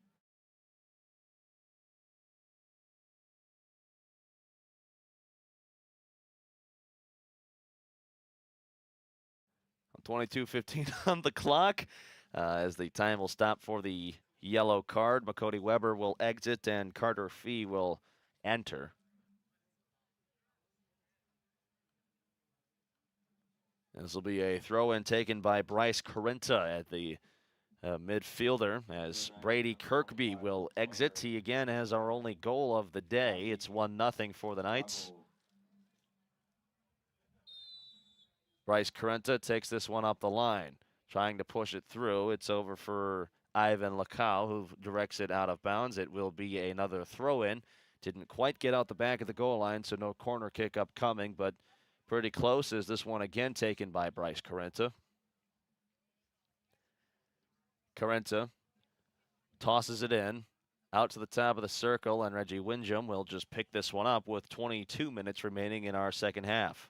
.22:15 on the clock as the time will stop for the yellow card. McCody Weber will exit and Carter Fee will enter. This will be a throw-in taken by Bryce Carenta at the midfielder as Brady Kirkby will exit. He again has our only goal of the day. It's 1-0 for the Knights. Bryce Carenta takes this one up the line, trying to push it through. It's over for Ivan Lacow, who directs it out of bounds. It will be another throw-in. Didn't quite get out the back of the goal line, so no corner kick upcoming, but pretty close as this one again taken by Bryce Carenta. Carenta tosses it in, out to the top of the circle, and Reggie Windjam will just pick this one up with 22 minutes remaining in our second half.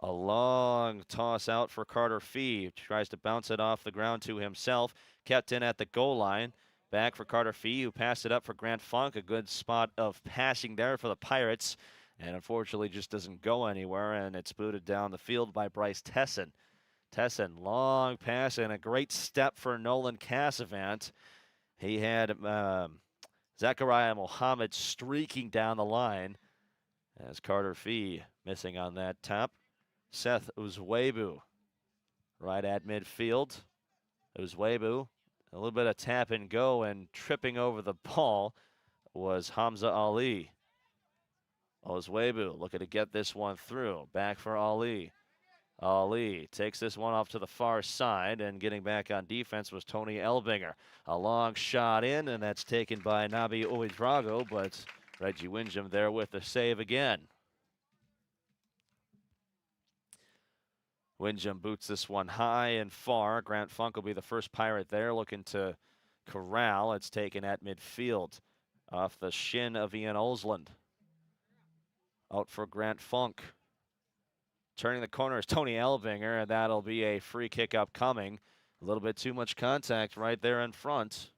A long toss out for Carter Fee. Tries to bounce it off the ground to himself. Kept in at the goal line. Back for Carter Fee, who passed it up for Grant Funk. A good spot of passing there for the Pirates. And unfortunately just doesn't go anywhere, and it's booted down the field by Bryce Tesson. Tesson, long pass and a great step for Nolan Cassavant. He had Zachariah Mohammed streaking down the line as Carter Fee missing on that tap. Seth Uzwebu right at midfield. Uzwebu, a little bit of tap and go, and tripping over the ball was Hamza Ali. Uzwebu looking to get this one through. Back for Ali. Ali takes this one off to the far side, and getting back on defense was Tony Elbinger. A long shot in, and that's taken by Nabi Ouedraogo, but Reggie Windjam there with the save again. Windjam boots this one high and far. Grant Funk will be the first Pirate there, looking to corral. It's taken at midfield off the shin of Ian Olsland. Out for Grant Funk. Turning the corner is Tony Elbinger, and that'll be a free kick upcoming. A little bit too much contact right there in front.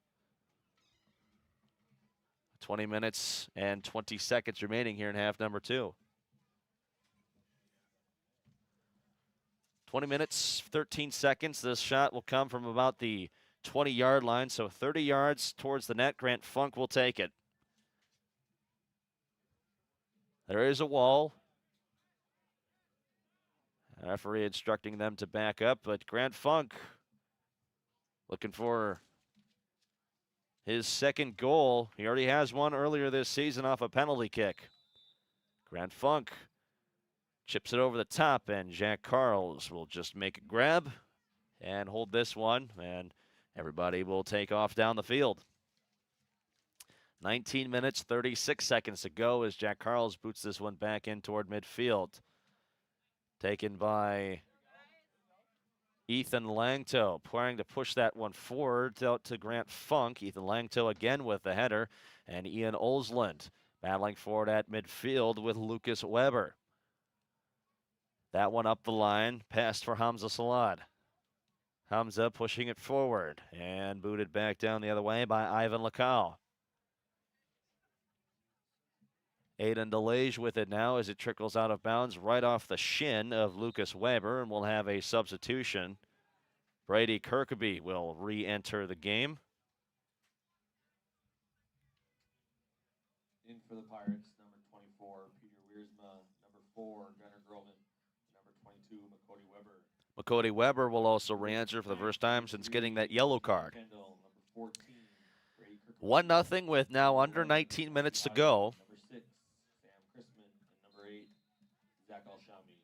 20 minutes and 20 seconds remaining here in half number 2. 20 minutes, 13 seconds. This shot will come from about the 20-yard line, so 30 yards towards the net. Grant Funk will take it. There is a wall. The referee instructing them to back up, but Grant Funk looking for his second goal. He already has one earlier this season off a penalty kick. Grant Funk chips it over the top, and Jack Carls will just make a grab and hold this one, and everybody will take off down the field. 19 minutes, 36 seconds to go as Jack Carls boots this one back in toward midfield. Taken by Ethan Langto, trying to push that one forward out to Grant Funk. Ethan Langto again with the header, and Ian Olsland battling forward at midfield with Lucas Weber. That one up the line, passed for Hamza Salad. Hamza pushing it forward and booted back down the other way by Ivan Lacow. Aiden DeLage with it now as it trickles out of bounds right off the shin of Lucas Weber, and we'll have a substitution. Brady Kirkby will re-enter the game. In for the Pirates, number 24, Peter Wiersma, number 4, Gunnar Groman, number 22, McCody Weber. McCody Weber will also re-enter for the first time since getting that yellow card. 1-0 with now under 19 minutes to go. Number 6, Sam Chrisman, and number 8, Zach Alshami.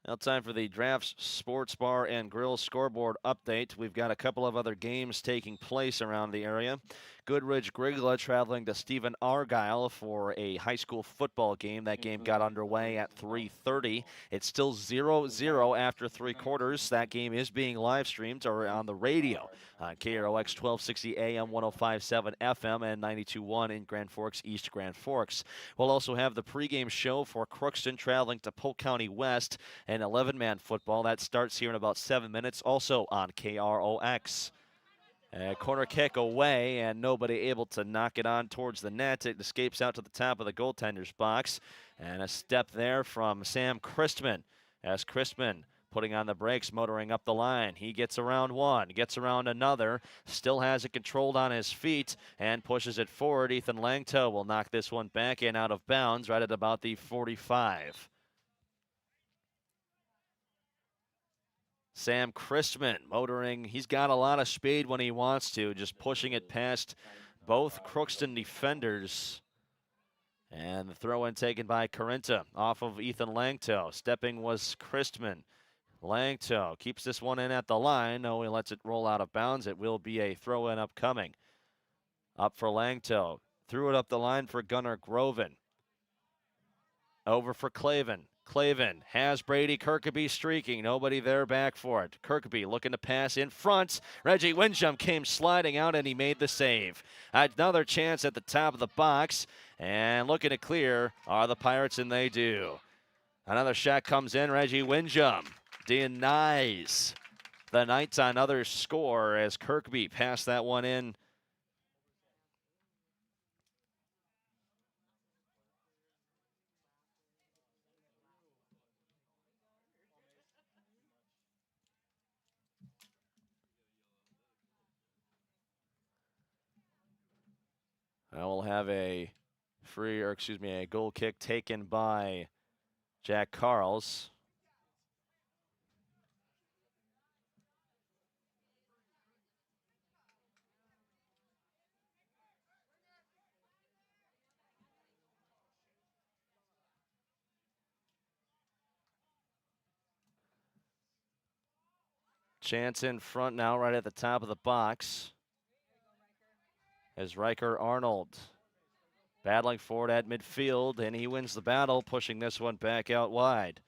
Now time for the Drafts Sports Bar and Grill scoreboard update. We've got a couple of other games taking place around the area. Goodridge Grigla traveling to Stephen Argyle for a high school football game. That game got underway at 3:30. It's still 0-0 after 3 quarters. That game is being live streamed or on the radio on KROX 1260 AM, 105.7 FM, and 92.1 in Grand Forks, East Grand Forks. We'll also have the pregame show for Crookston traveling to Polk County West, and 11-man football. That starts here in about 7 minutes, also on KROX. A corner kick away, and nobody able to knock it on towards the net. It escapes out to the top of the goaltender's box. And a step there from Sam Christman, as Christman putting on the brakes, motoring up the line. He gets around one, gets around another, still has it controlled on his feet, and pushes it forward. Ethan Langto will knock this one back in out of bounds right at about the 45. Sam Christman motoring. He's got a lot of speed when he wants to, just pushing it past both Crookston defenders. And the throw-in taken by Carinta off of Ethan Langto. Stepping was Christman. Langto keeps this one in at the line. No, he lets it roll out of bounds. It will be a throw-in upcoming. Up for Langto. Threw it up the line for Gunnar Groven. Over for Clavin. Clavin has Brady Kirkeby streaking. Nobody there back for it. Kirkeby looking to pass in front. Reggie Windjum came sliding out, and he made the save. Another chance at the top of the box. And looking to clear are the Pirates, and they do. Another shot comes in. Reggie Windjum denies the Knights another score as Kirkeby passed that one in. I will have a a goal kick taken by Jack Carls. Chance in front now, right at the top of the box. As Riker Arnold battling forward at midfield, and he wins the battle, pushing this one back out wide.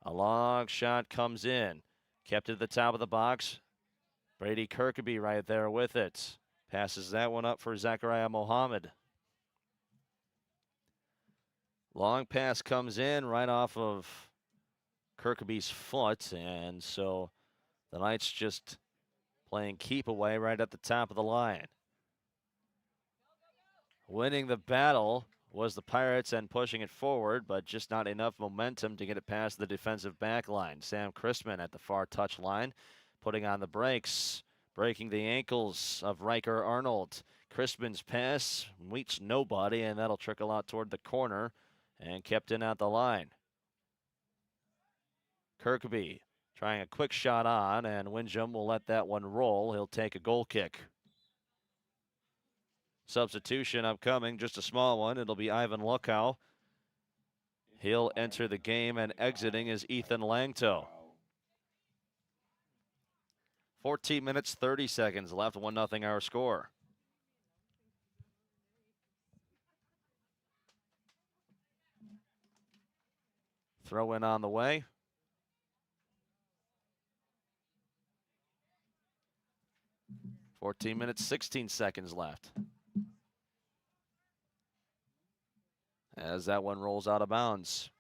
A long shot comes in, kept at the top of the box. Brady Kirkeby right there with it. Passes that one up for Zachariah Mohammed. Long pass comes in right off of Kirkby's foot, and so the Knights just playing keep away right at the top of the line. Winning the battle was the Pirates and pushing it forward, but just not enough momentum to get it past the defensive back line. Sam Christman at the far touch line, putting on the brakes, breaking the ankles of Riker Arnold. Christman's pass meets nobody, and that'll trickle out toward the corner and kept in at the line. Kirkeby trying a quick shot on, and Windjum will let that one roll. He'll take a goal kick. Substitution upcoming, just a small one. It'll be Ivan Lukow. He'll enter the game, and exiting is Ethan Langto. 14 minutes, 30 seconds left, 1-0 our score. Throw in on the way. $14 minutes, 16 seconds left. As that one rolls out of bounds.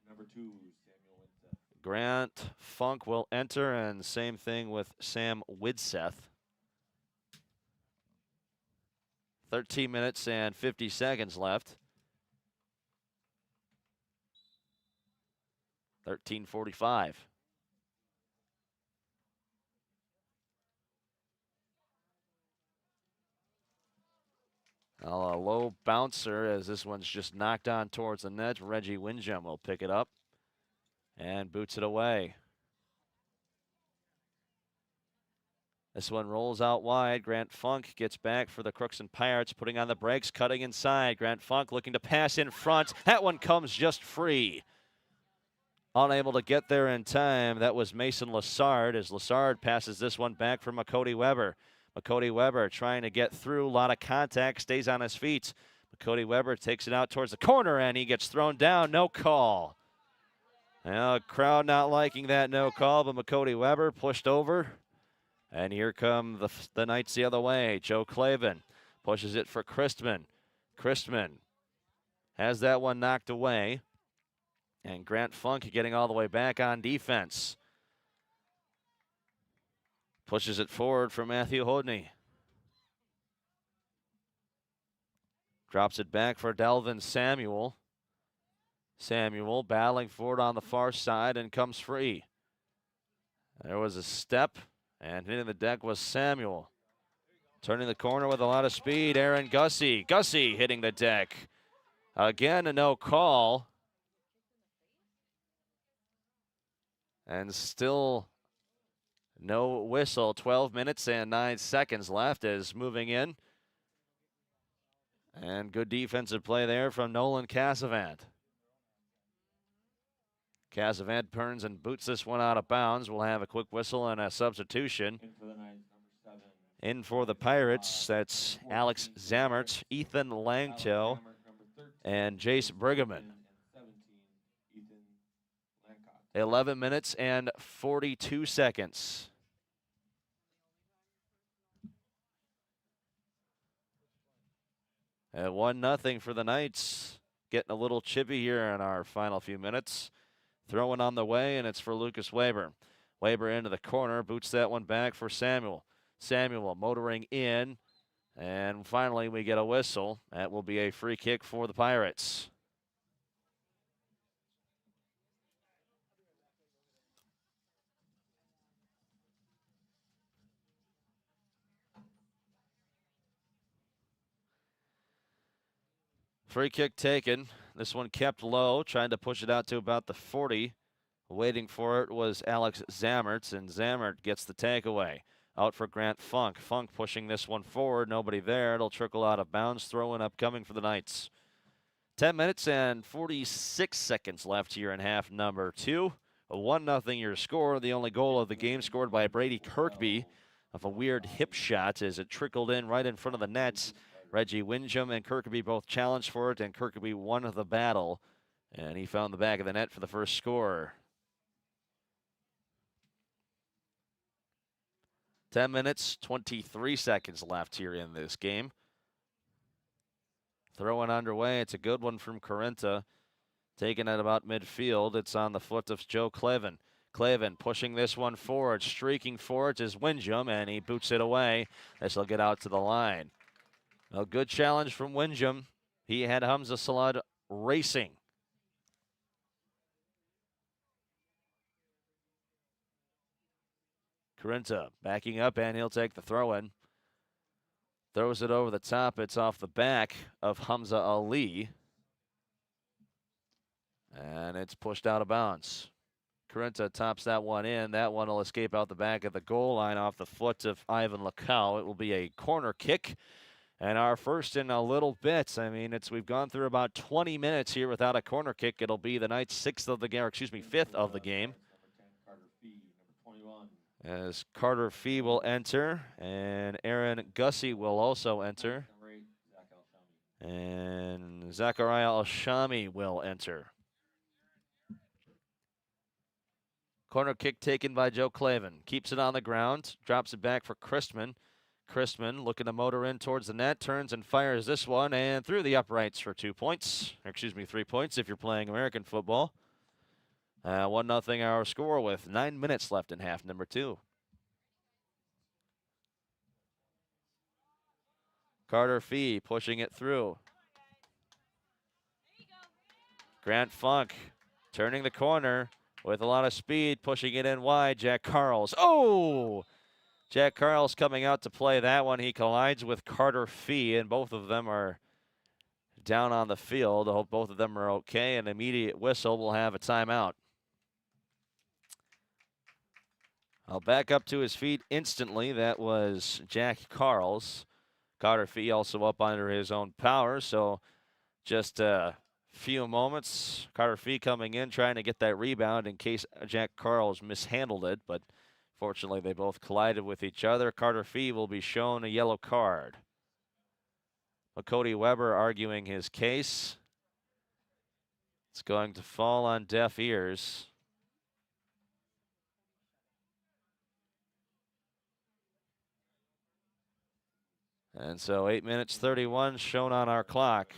Number 2, Samuel Winseth. Grant Funk will enter, and same thing with Sam Widseth. 13 minutes and 50 seconds left. 13:45. A low bouncer as this one's just knocked on towards the net. Reggie Windjam will pick it up and boots it away. This one rolls out wide. Grant Funk gets back for the Crookston Pirates, putting on the brakes, cutting inside. Grant Funk looking to pass in front. That one comes just free. Unable to get there in time. That was Mason Lassard as Lassard passes this one back for McCody Weber. McCody Weber trying to get through. A lot of contact, stays on his feet. McCody Weber takes it out towards the corner and he gets thrown down. No call. Now, crowd not liking that no call, but McCody Weber pushed over. And here come the Knights the other way. Joe Clavin pushes it for Christman. Christman has that one knocked away. And Grant Funk getting all the way back on defense. Pushes it forward for Matthew Hodney. Drops it back for Delvin Samuel. Samuel battling forward on the far side and comes free. There was a step. And hitting the deck was Samuel. Turning the corner with a lot of speed, Aaron Gussie. Gussie hitting the deck. Again, a no call. And still no whistle. 12 minutes and 9 seconds left as moving in. And good defensive play there from Nolan Casavant. Casavant turns and boots this one out of bounds. We'll have a quick whistle and a substitution. In for the Pirates, that's Alex Zammert, Ethan Langto, and Jace Brigham. 11 minutes and 42 seconds. At 1-0 for the Knights. Getting a little chippy here in our final few minutes. Throwing on the way, and it's for Lucas Weber. Weber into the corner, boots that one back for Samuel. Samuel motoring in, and finally we get a whistle. That will be a free kick for the Pirates. Free kick taken. This one kept low, trying to push it out to about the 40. Waiting for it was Alex Zammert, and Zammert gets the takeaway. Out for Grant Funk. Funk pushing this one forward. Nobody there. It'll trickle out of bounds. Throw-in upcoming for the Knights. 10 minutes and 46 seconds left here in half number 2. A 1-0 your score. The only goal of the game scored by Brady Kirkby of a weird hip shot as it trickled in right in front of the nets. Reggie Windjam and Kirkby both challenged for it, and Kirkby won the battle. And he found the back of the net for the first score. 10 minutes, 23 seconds left here in this game. Throwing underway. It's a good one from Carenta. Taken at about midfield. It's on the foot of Joe Clavin. Clavin pushing this one forward. Streaking forward is Windjam, and he boots it away. This will get out to the line. A good challenge from Windjam. He had Hamza Salad racing. Carenta backing up, and he'll take the throw-in. Throws it over the top. It's off the back of Hamza Ali. And it's pushed out of bounds. Carenta tops that one in. That one will escape out the back of the goal line off the foot of Ivan Lacow. It will be a corner kick. And our first in a little bit. I mean, we've gone through about 20 minutes here without a corner kick. It'll be the Knights' fifth of the game. As Carter Fee will enter, and Aaron Gussie will also enter. And Zachariah Alshami will enter. Corner kick taken by Joe Clavin. Keeps it on the ground, drops it back for Christman. Christman looking to motor in towards the net, turns and fires this one, and through the uprights for 2 points. Or 3 points if you're playing American football. 1-0 our score with 9 minutes left in half number 2. Carter Fee pushing it through. Grant Funk turning the corner with a lot of speed, pushing it in wide. Jack Carls. Oh! Jack Carl's coming out to play that one. He collides with Carter Fee, and both of them are down on the field. I hope both of them are okay. An immediate whistle will have a timeout. I'll back up to his feet instantly. That was Jack Carl's. Carter Fee also up under his own power, so just a few moments. Carter Fee coming in, trying to get that rebound in case Jack Carl's mishandled it, but fortunately they both collided with each other. Carter Fee will be shown a yellow card. Cody Weber arguing his case. It's going to fall on deaf ears. And so 8 minutes 31 shown on our clock.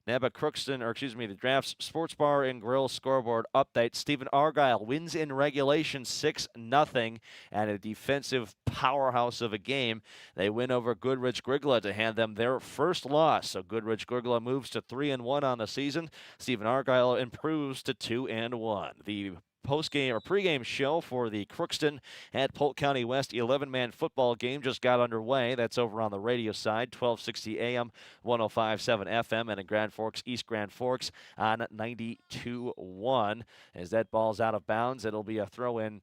The Drafts Sports Bar and Grill scoreboard update. Stephen Argyle wins in regulation 6-0 and a defensive powerhouse of a game. They win over Goodrich Grigla to hand them their first loss. So Goodrich Grigla moves to 3-1 on the season. Stephen Argyle improves to 2-1. The post-game or pregame show for the Crookston at Polk County West 11-man football game just got underway. That's over on the radio side, 1260 AM, 105.7 FM, and in Grand Forks, East Grand Forks on 92.1. As that ball's out of bounds, it'll be a throw-in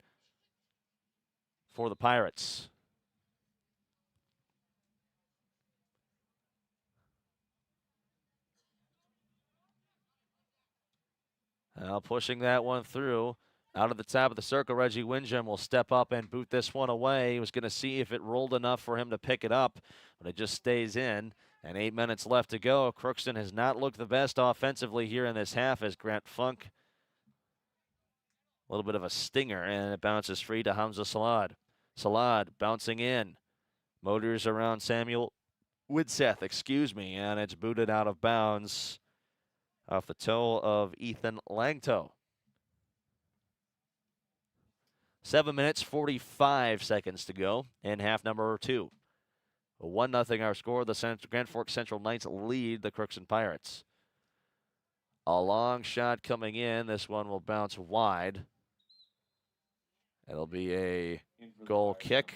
for the Pirates. Now pushing that one through. Out of the top of the circle, Reggie Windjam will step up and boot this one away. He was going to see if it rolled enough for him to pick it up, but it just stays in. And 8 minutes left to go. Crookston has not looked the best offensively here in this half as Grant Funk. A little bit of a stinger, and it bounces free to Hamza Salad. Salad bouncing in. Motors around Samuel Widseth, and it's booted out of bounds off the toe of Ethan Langto. 7 minutes, 45 seconds to go in half number 2. 1-0 our score. The Grand Forks Central Knights lead the Crookston Pirates. A long shot coming in. This one will bounce wide. It'll be a goal kick.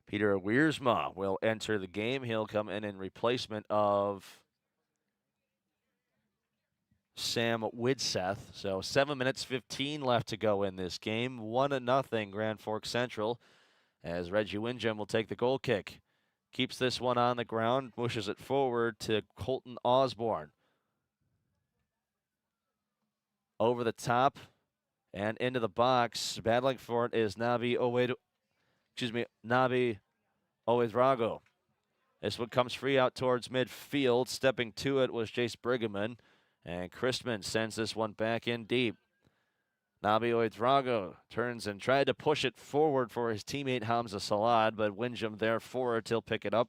Peter Wiersma will enter the game. He'll come in replacement of Sam Widseth. So 7 minutes 15 left to go in this game. 1-0 Grand Forks Central as Reggie Windjam will take the goal kick. Keeps this one on the ground, pushes it forward to Colton Osborne. Over the top and into the box. Battling for it is Nabi Oedrago. This one comes free out towards midfield. Stepping to it was Jace Brigham. And Christman sends this one back in deep. Nabi Oedrago turns and tried to push it forward for his teammate Hamza Salad, but Windjam there for it. He'll pick it up.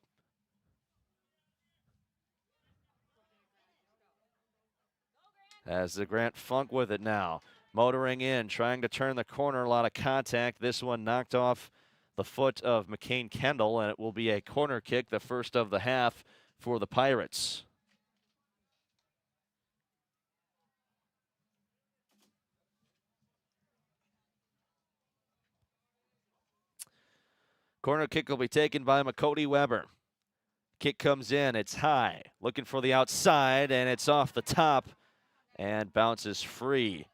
As the Grant Funk with it now. Motoring in, trying to turn the corner. A lot of contact. This one knocked off the foot of McCain Kendall, and it will be a corner kick, the first of the half for the Pirates. Corner kick will be taken by McCody Weber. Kick comes in, it's high. Looking for the outside, and it's off the top and bounces free.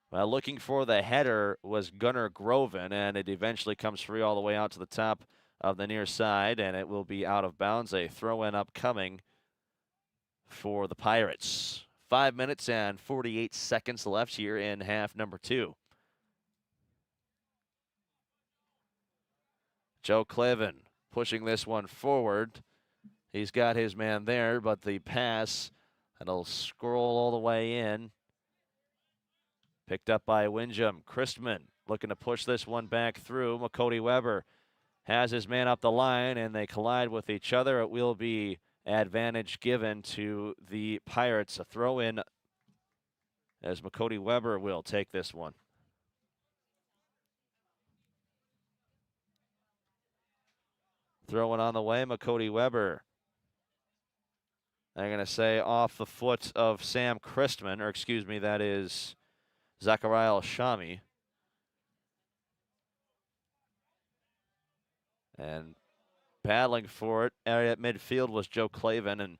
Well, looking for the header was Gunnar Groven, and it eventually comes free all the way out to the top of the near side, and it will be out of bounds. A throw-in upcoming for the Pirates. 5 minutes and 48 seconds left here in half number 2. Joe Clevin pushing this one forward. He's got his man there, but the pass, it'll scroll all the way in. Picked up by Windjam. Christman looking to push this one back through. McCody Weber has his man up the line, and they collide with each other. It will be advantage given to the Pirates. A throw in as McCody Weber will take this one. Throwing on the way, McCody Weber. They're going to say off the foot of Sam Christman, or excuse me, that is Zachariah Shami. And battling for it at midfield was Joe Clavin, and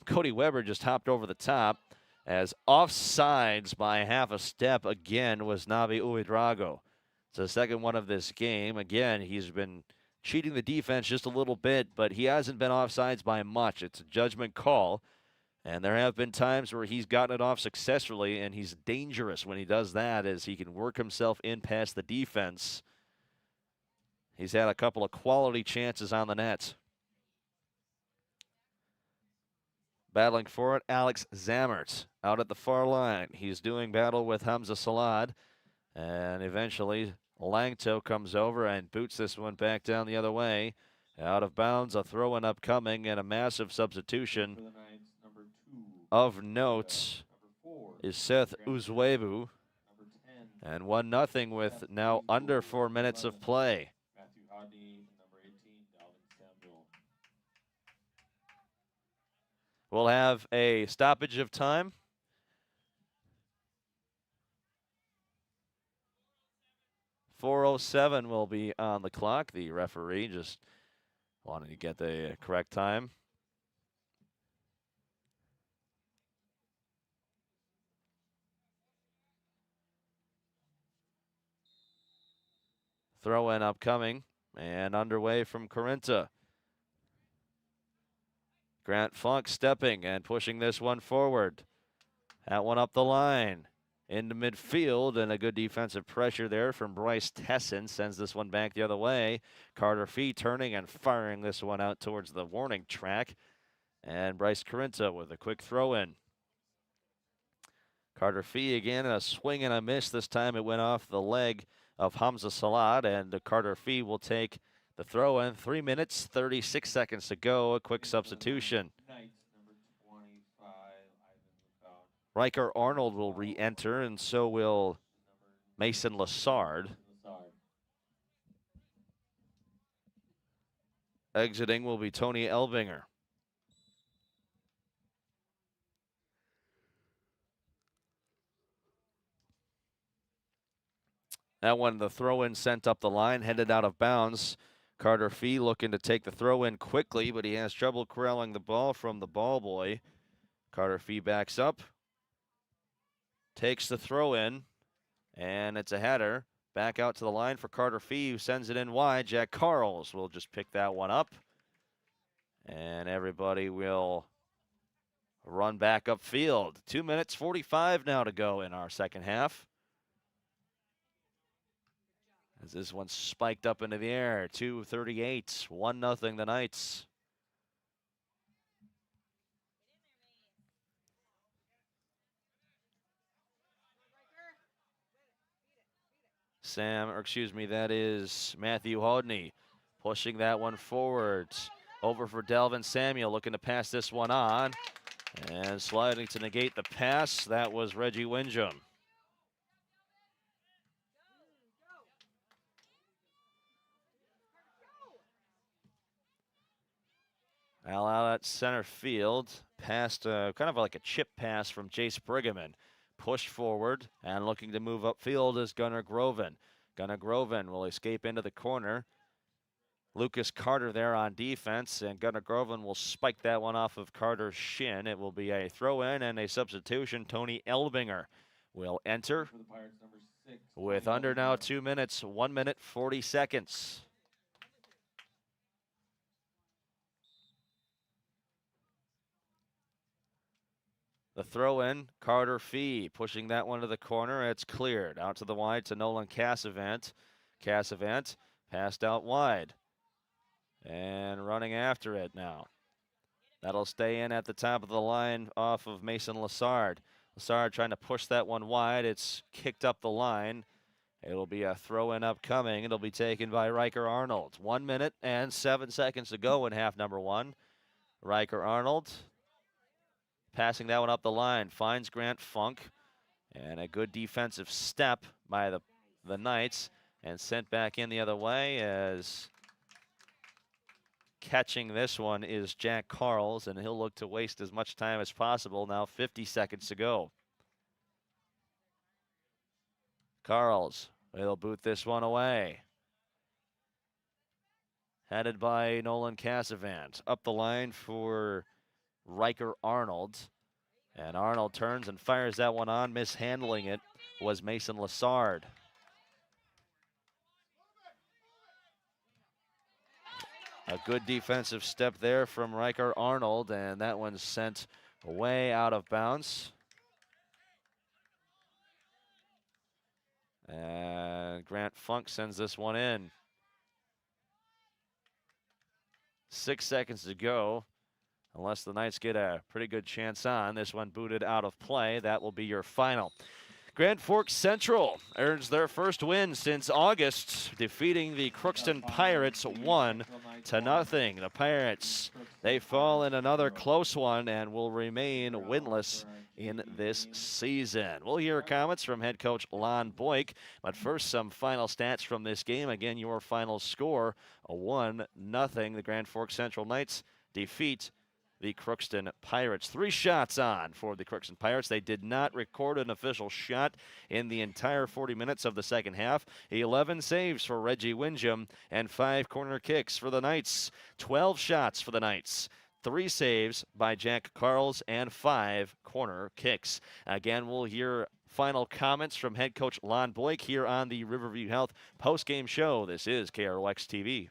Cody Weber just hopped over the top as offsides by half a step again was Navi Uidrago. It's the second one of this game. Again, he's been cheating the defense just a little bit, but he hasn't been offsides by much. It's a judgment call, and there have been times where he's gotten it off successfully, and he's dangerous when he does that as he can work himself in past the defense. He's had a couple of quality chances on the net. Battling for it, Alex Zammert out at the far line. He's doing battle with Hamza Salad. And eventually, Langto comes over and boots this one back down the other way. Out of bounds, a throw-in upcoming, and a massive substitution. Of note is Seth Uzwebu. And 1-0 with now under 4 minutes of play. We'll have a stoppage of time. .407 will be on the clock. The referee just wanted to get the correct time. Throw in upcoming and underway from Corinta. Grant Funk stepping and pushing this one forward. That one up the line. Into midfield, and a good defensive pressure there from Bryce Tesson. Sends this one back the other way. Carter Fee turning and firing this one out towards the warning track. And Bryce Corinta with a quick throw in. Carter Fee again, a swing and a miss. This time it went off the leg of Hamza Salad, and Carter Fee will take the throw in. 3 minutes, 36 seconds to go. A quick substitution. Riker Arnold will re-enter, and so will Mason Lassard. Exiting will be Tony Elbinger. That one, the throw-in sent up the line, headed out of bounds. Carter Fee looking to take the throw-in quickly, but he has trouble corralling the ball from the ball boy. Carter Fee backs up. Takes the throw in, and it's a header. Back out to the line for Carter Fee, who sends it in wide. Jack Carls will just pick that one up. And everybody will run back upfield. 2 minutes, 45 now to go in our second half. As this one spiked up into the air. 2:38, 1-0 the Knights. That is Matthew Hodney pushing that one forward. Over for Delvin Samuel, looking to pass this one on. And sliding to negate the pass, that was Reggie Windjam. Now out at center field, past kind of like a chip pass from Jace Brigham. Pushed forward and looking to move upfield is Gunnar Groven. Gunnar Groven will escape into the corner. Lucas Carter there on defense, and Gunnar Groven will spike that one off of Carter's shin. It will be a throw-in and a substitution. Tony Elbinger will enter with under now 2 minutes, 1 minute, 40 seconds. The throw in, Carter Fee pushing that one to the corner. It's cleared out to the wide to Nolan Cassavant. Cassavant passed out wide and running after it now. That'll stay in at the top of the line off of Mason Lassard. Lassard trying to push that one wide. It's kicked up the line. It'll be a throw in upcoming. It'll be taken by Riker Arnold. 1 minute and 7 seconds to go in half number one. Riker Arnold passing that one up the line, finds Grant Funk, and a good defensive step by the Knights, and sent back in the other way as catching this one is Jack Carls, and he'll look to waste as much time as possible. Now 50 seconds to go. Carls, he'll boot this one away. Headed by Nolan Cassavant. Up the line for Riker Arnold. And Arnold turns and fires that one on. Mishandling it was Mason Lassard. A good defensive step there from Riker Arnold, and that one's sent way out of bounds. And Grant Funk sends this one in. 6 seconds to go. Unless the Knights get a pretty good chance on. This one booted out of play. That will be your final. Grand Forks Central earns their first win since August, defeating the Crookston Pirates 1-0. The Pirates, they fall in another close one and will remain winless in this season. We'll hear comments from head coach Lon Boyk, but first some final stats from this game. Again, your final score, a 1-0. The Grand Forks Central Knights defeat the Crookston Pirates. 3 shots on for the Crookston Pirates. They did not record an official shot in the entire 40 minutes of the second half. 11 saves for Reggie Windjam and 5 corner kicks for the Knights. 12 shots for the Knights. 3 saves by Jack Carls and 5 corner kicks. Again, we'll hear final comments from head coach Lon Boyk here on the Riverview Health postgame show. This is KROX TV.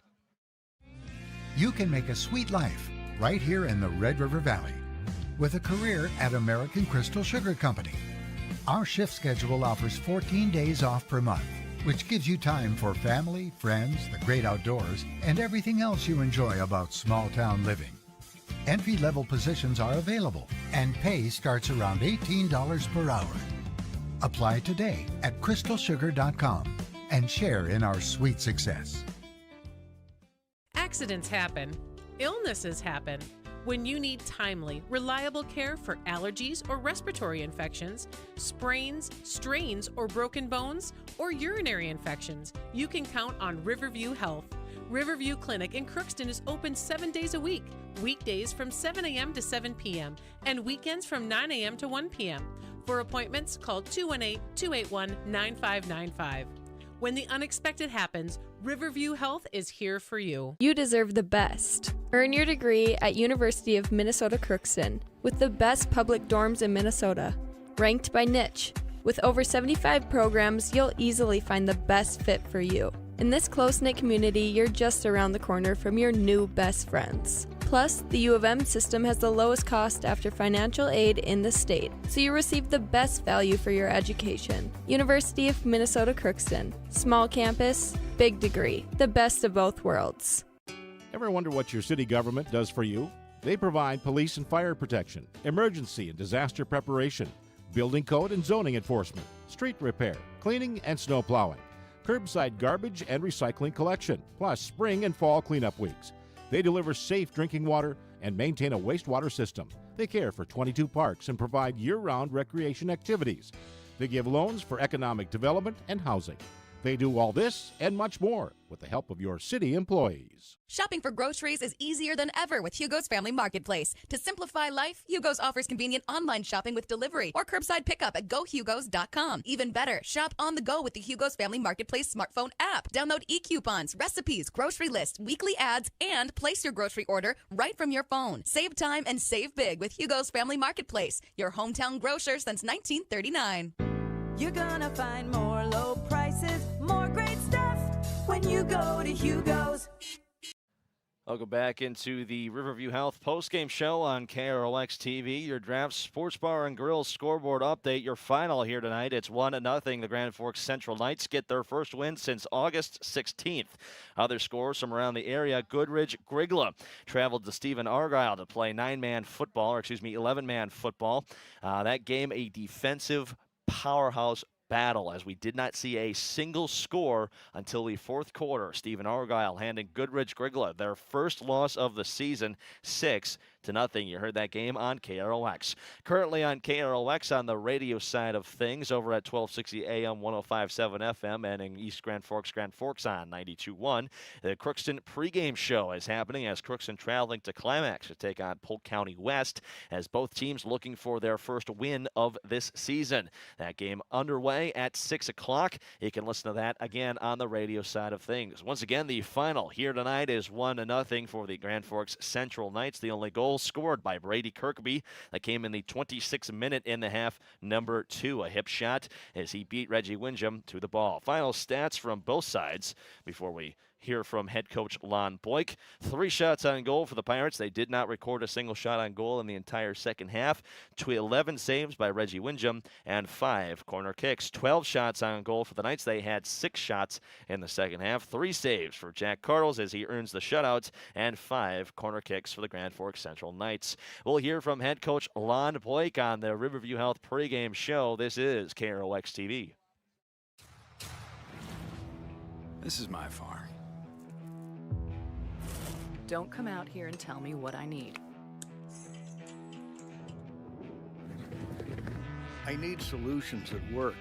You can make a sweet life right here in the Red River Valley with a career at American Crystal Sugar Company. Our shift schedule offers 14 days off per month, which gives you time for family, friends, the great outdoors, and everything else you enjoy about small town living. Entry-level positions are available, and pay starts around $18 per hour. Apply today at crystalsugar.com and share in our sweet success. Accidents happen. Illnesses happen. When you need timely, reliable care for allergies or respiratory infections, sprains, strains, or broken bones, or urinary infections, you can count on Riverview Health. Riverview Clinic in Crookston is open 7 days a week, weekdays from 7 a.m. to 7 p.m., and weekends from 9 a.m. to 1 p.m. For appointments, call 218-281-9595. When the unexpected happens, Riverview Health is here for you. You deserve the best. Earn your degree at University of Minnesota Crookston with the best public dorms in Minnesota. Ranked by niche. With over 75 programs, you'll easily find the best fit for you. In this close-knit community, you're just around the corner from your new best friends. Plus, the U of M system has the lowest cost after financial aid in the state, so you receive the best value for your education. University of Minnesota Crookston. Small campus, big degree. The best of both worlds. Ever wonder what your city government does for you? They provide police and fire protection, emergency and disaster preparation, building code and zoning enforcement, street repair, cleaning and snow plowing, curbside garbage and recycling collection, plus spring and fall cleanup weeks. They deliver safe drinking water and maintain a wastewater system. They care for 22 parks and provide year-round recreation activities. They give loans for economic development and housing. They do all this and much more with the help of your city employees. Shopping for groceries is easier than ever with Hugo's Family Marketplace. To simplify life, Hugo's offers convenient online shopping with delivery or curbside pickup at GoHugos.com. Even better, shop on the go with the Hugo's Family Marketplace smartphone app. Download e-coupons, recipes, grocery lists, weekly ads, and place your grocery order right from your phone. Save time and save big with Hugo's Family Marketplace, your hometown grocer since 1939. You're gonna find more low prices, more great stuff when you go to Hugo's. Welcome back into the Riverview Health postgame show on KROX TV. Your Draft Sports Bar and Grill scoreboard update. Your final here tonight. It's 1-0. The Grand Forks Central Knights get their first win since August 16th. Other scores from around the area. Goodridge Grigla traveled to Stephen Argyle to play 11-man football. That game, a defensive powerhouse battle, as we did not see a single score until the fourth quarter. Stephen Argyle handing Goodridge Grigla their first loss of the season, 6 7-0. You heard that game on KROX. Currently on KROX on the radio side of things over at 1260 AM, 105.7 FM, and in East Grand Forks on 92.1. The Crookston pregame show is happening as Crookston traveling to Climax to take on Polk County West, as both teams looking for their first win of this season. That game underway at 6 o'clock. You can listen to that again on the radio side of things. Once again, the final here tonight is 1-0 for the Grand Forks Central Knights. The only goal scored by Brady Kirkby. That came in the 26th minute in the half, number 2. A hip shot as he beat Reggie Windham to the ball. Final stats from both sides before we hear from head coach Lon Boyk. 3 shots on goal for the Pirates. They did not record a single shot on goal in the entire second half. 11 saves by Reggie Windham and 5 corner kicks. 12 shots on goal for the Knights. They had 6 shots in the second half. 3 saves for Jack Cardles as he earns the shutouts, and 5 corner kicks for the Grand Forks Central Knights. We'll hear from head coach Lon Boyk on the Riverview Health pregame show. This is KROX TV. This is my farm. Don't come out here and tell me what I need. I need solutions that work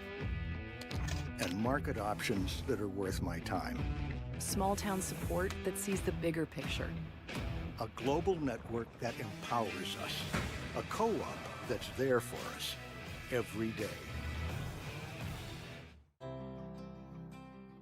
and market options that are worth my time. Small town support that sees the bigger picture. A global network that empowers us. A co-op that's there for us every day.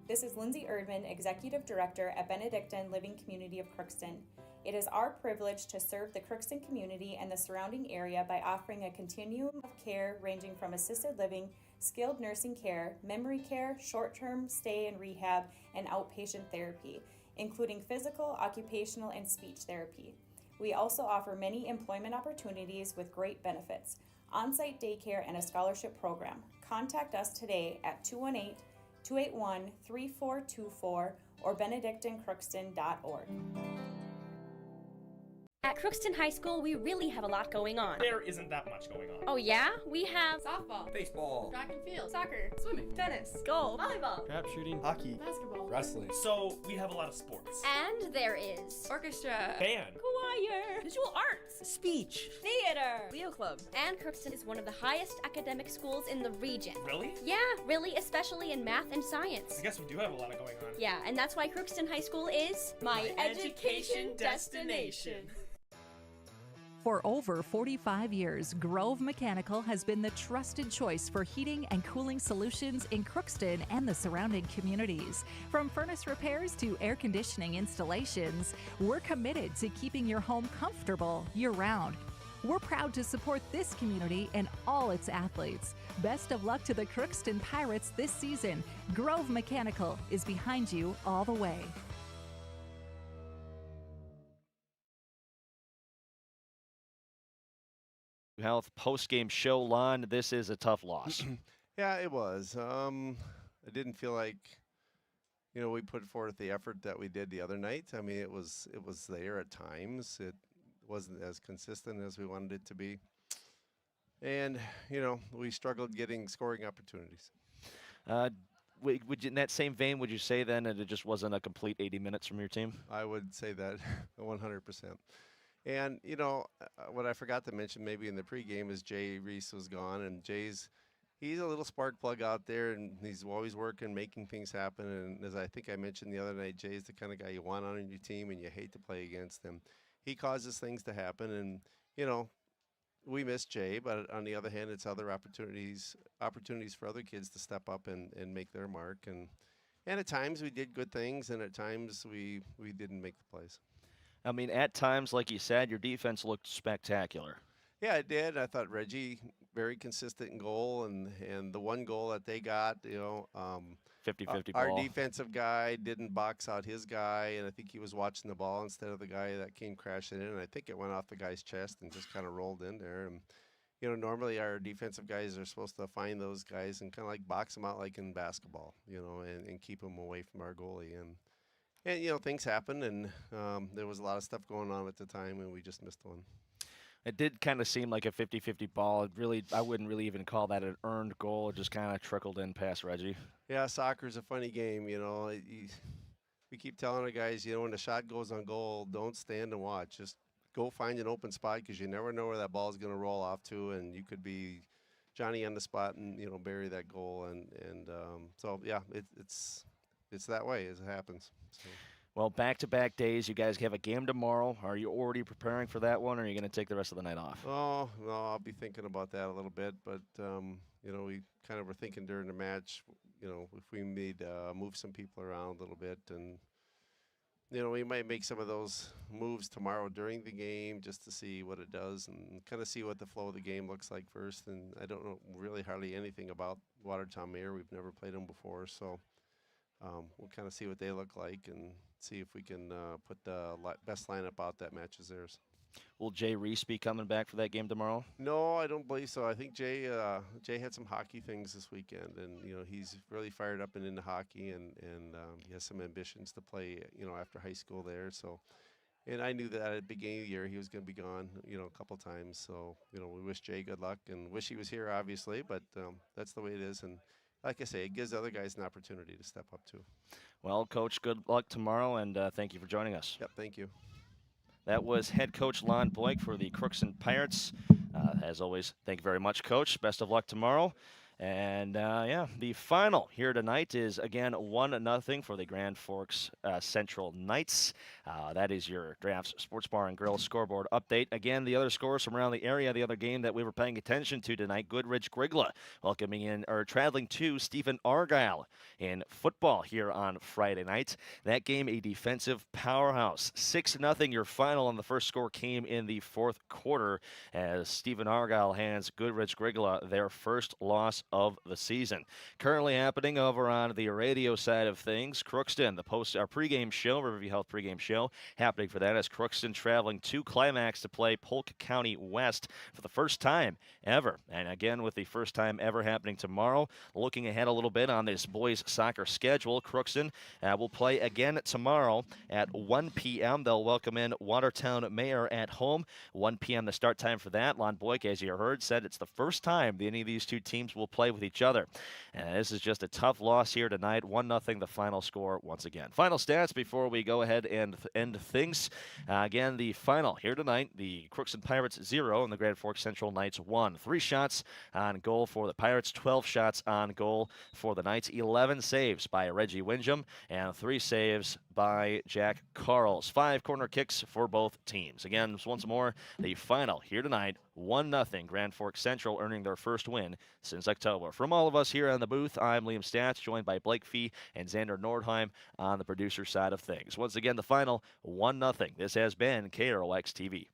This is Lindsay Erdman, Executive Director at Benedictine Living Community of Crookston. It is our privilege to serve the Crookston community and the surrounding area by offering a continuum of care ranging from assisted living, skilled nursing care, memory care, short-term stay and rehab, and outpatient therapy, including physical, occupational, and speech therapy. We also offer many employment opportunities with great benefits, on-site daycare, and a scholarship program. Contact us today at 218-281-3424 or benedictinecrookston.org. At Crookston High School, we really have a lot going on. There isn't that much going on. Oh yeah? We have Softball, Baseball, track and field, soccer, swimming, tennis, golf, volleyball, trap shooting, hockey, basketball, wrestling. So we have a lot of sports. and there is Orchestra, band, choir, visual arts, Speech. theater. Leo Club. And Crookston is one of the highest academic schools in the region. Really? Yeah, really, especially in math and science. I guess we do have a lot going on. Yeah, and that's why Crookston High School is My education destination. For over 45 years, Grove Mechanical has been the trusted choice for heating and cooling solutions in Crookston and the surrounding communities. From furnace repairs to air conditioning installations, we're committed to keeping your home comfortable year-round. We're proud to support this community and all its athletes. Best of luck to the Crookston Pirates this season. Grove Mechanical is behind you all the way. Health post-game show. Lon, this is a tough loss. Yeah, it was. I didn't feel like, we put forth the effort that we did the other night. I mean, it was there at times. It wasn't as consistent as we wanted it to be. And, we struggled getting scoring opportunities. Would you, in that same vein, would you say then that it just wasn't a complete 80 minutes from your team? I would say that 100%. And, what I forgot to mention maybe in the pregame is Jay Reese was gone, and he's a little spark plug out there, and he's always working, making things happen. And as I think I mentioned the other night, Jay's the kind of guy you want on your team, and you hate to play against him. He causes things to happen, and, we miss Jay, but on the other hand, it's other opportunities for other kids to step up and make their mark. And at times we did good things, and at times we didn't make the plays. I mean, at times, like you said, your defense looked spectacular. Yeah, it did. I thought Reggie very consistent in goal, and the one goal that they got, 50-50 our ball. defensive guy didn't box out his guy, and I think he was watching the ball instead of the guy that came crashing in, and I think it went off the guy's chest and just kind of rolled in there. And normally our defensive guys are supposed to find those guys and kind of like box them out like in basketball, and keep them away from our goalie. And things happen, and there was a lot of stuff going on at the time, and we just missed one. It did kind of seem like a 50-50 ball. I wouldn't really even call that an earned goal. It just kind of trickled in past Reggie. Yeah, soccer's a funny game, We keep telling our guys, when the shot goes on goal, don't stand and watch. Just go find an open spot because you never know where that ball is going to roll off to, and you could be Johnny on the spot and bury that goal. And so yeah, it's that way as it happens. So. Well, back-to-back days. You guys have a game tomorrow. Are you already preparing for that one, or are you going to take the rest of the night off? Oh, no, I'll be thinking about that a little bit. But, we kind of were thinking during the match, if we move some people around a little bit. And, we might make some of those moves tomorrow during the game just to see what it does and kind of see what the flow of the game looks like first. And I don't know really hardly anything about Watertown Mayor. We've never played them before. So we'll kind of see what they look like and see if we can put the best lineup out that matches theirs. Will Jay Reese be coming back for that game tomorrow? No, I don't believe so. I think Jay had some hockey things this weekend, and he's really fired up and into hockey, and he has some ambitions to play after high school there. So, and I knew that at the beginning of the year he was going to be gone a couple times. So we wish Jay good luck and wish he was here obviously, but that's the way it is. And like I say, it gives other guys an opportunity to step up too. Well, Coach, good luck tomorrow, and thank you for joining us. Yep, thank you. That was head coach Lon Boyk for the Crookston Pirates. As always, thank you very much, Coach. Best of luck tomorrow. And, the final here tonight is, again, 1-0 for the Grand Forks Central Knights. That is your Drafts Sports Bar and Grill scoreboard update. Again, the other scores from around the area, the other game that we were paying attention to tonight, Goodrich Grigla traveling to Stephen Argyle in football here on Friday night. That game, a defensive powerhouse. 6-0, your final, and the first score came in the fourth quarter as Stephen Argyle hands Goodrich Grigla their first loss of the season. Currently happening over on the radio side of things, Crookston, our pregame show, Riverview Health pregame show, happening for that as Crookston traveling to Climax to play Polk County West for the first time ever. And again, with the first time ever happening tomorrow, looking ahead a little bit on this boys soccer schedule, Crookston will play again tomorrow at 1 p.m. They'll welcome in Watertown Mayor at home. 1 p.m. the start time for that. Lon Boyk, as you heard, said it's the first time any of these two teams will play with each other. And this is just a tough loss here tonight. 1-0 the final score once again. Final stats before we go ahead and end things. Again, the final here tonight, the Crookston Pirates 0 and the Grand Forks Central Knights 1. 3 shots on goal for the Pirates, 12 shots on goal for the Knights, 11 saves by Reggie Windham, and 3 saves by Jack Carls. 5 corner kicks for both teams. Again, once more, the final here tonight, 1-0 Grand Forks Central earning their first win since October. From all of us here on the booth, I'm Liam Statz, joined by Blake Fee and Xander Nordheim on the producer side of things. Once again, the final 1-0. This has been KROX TV.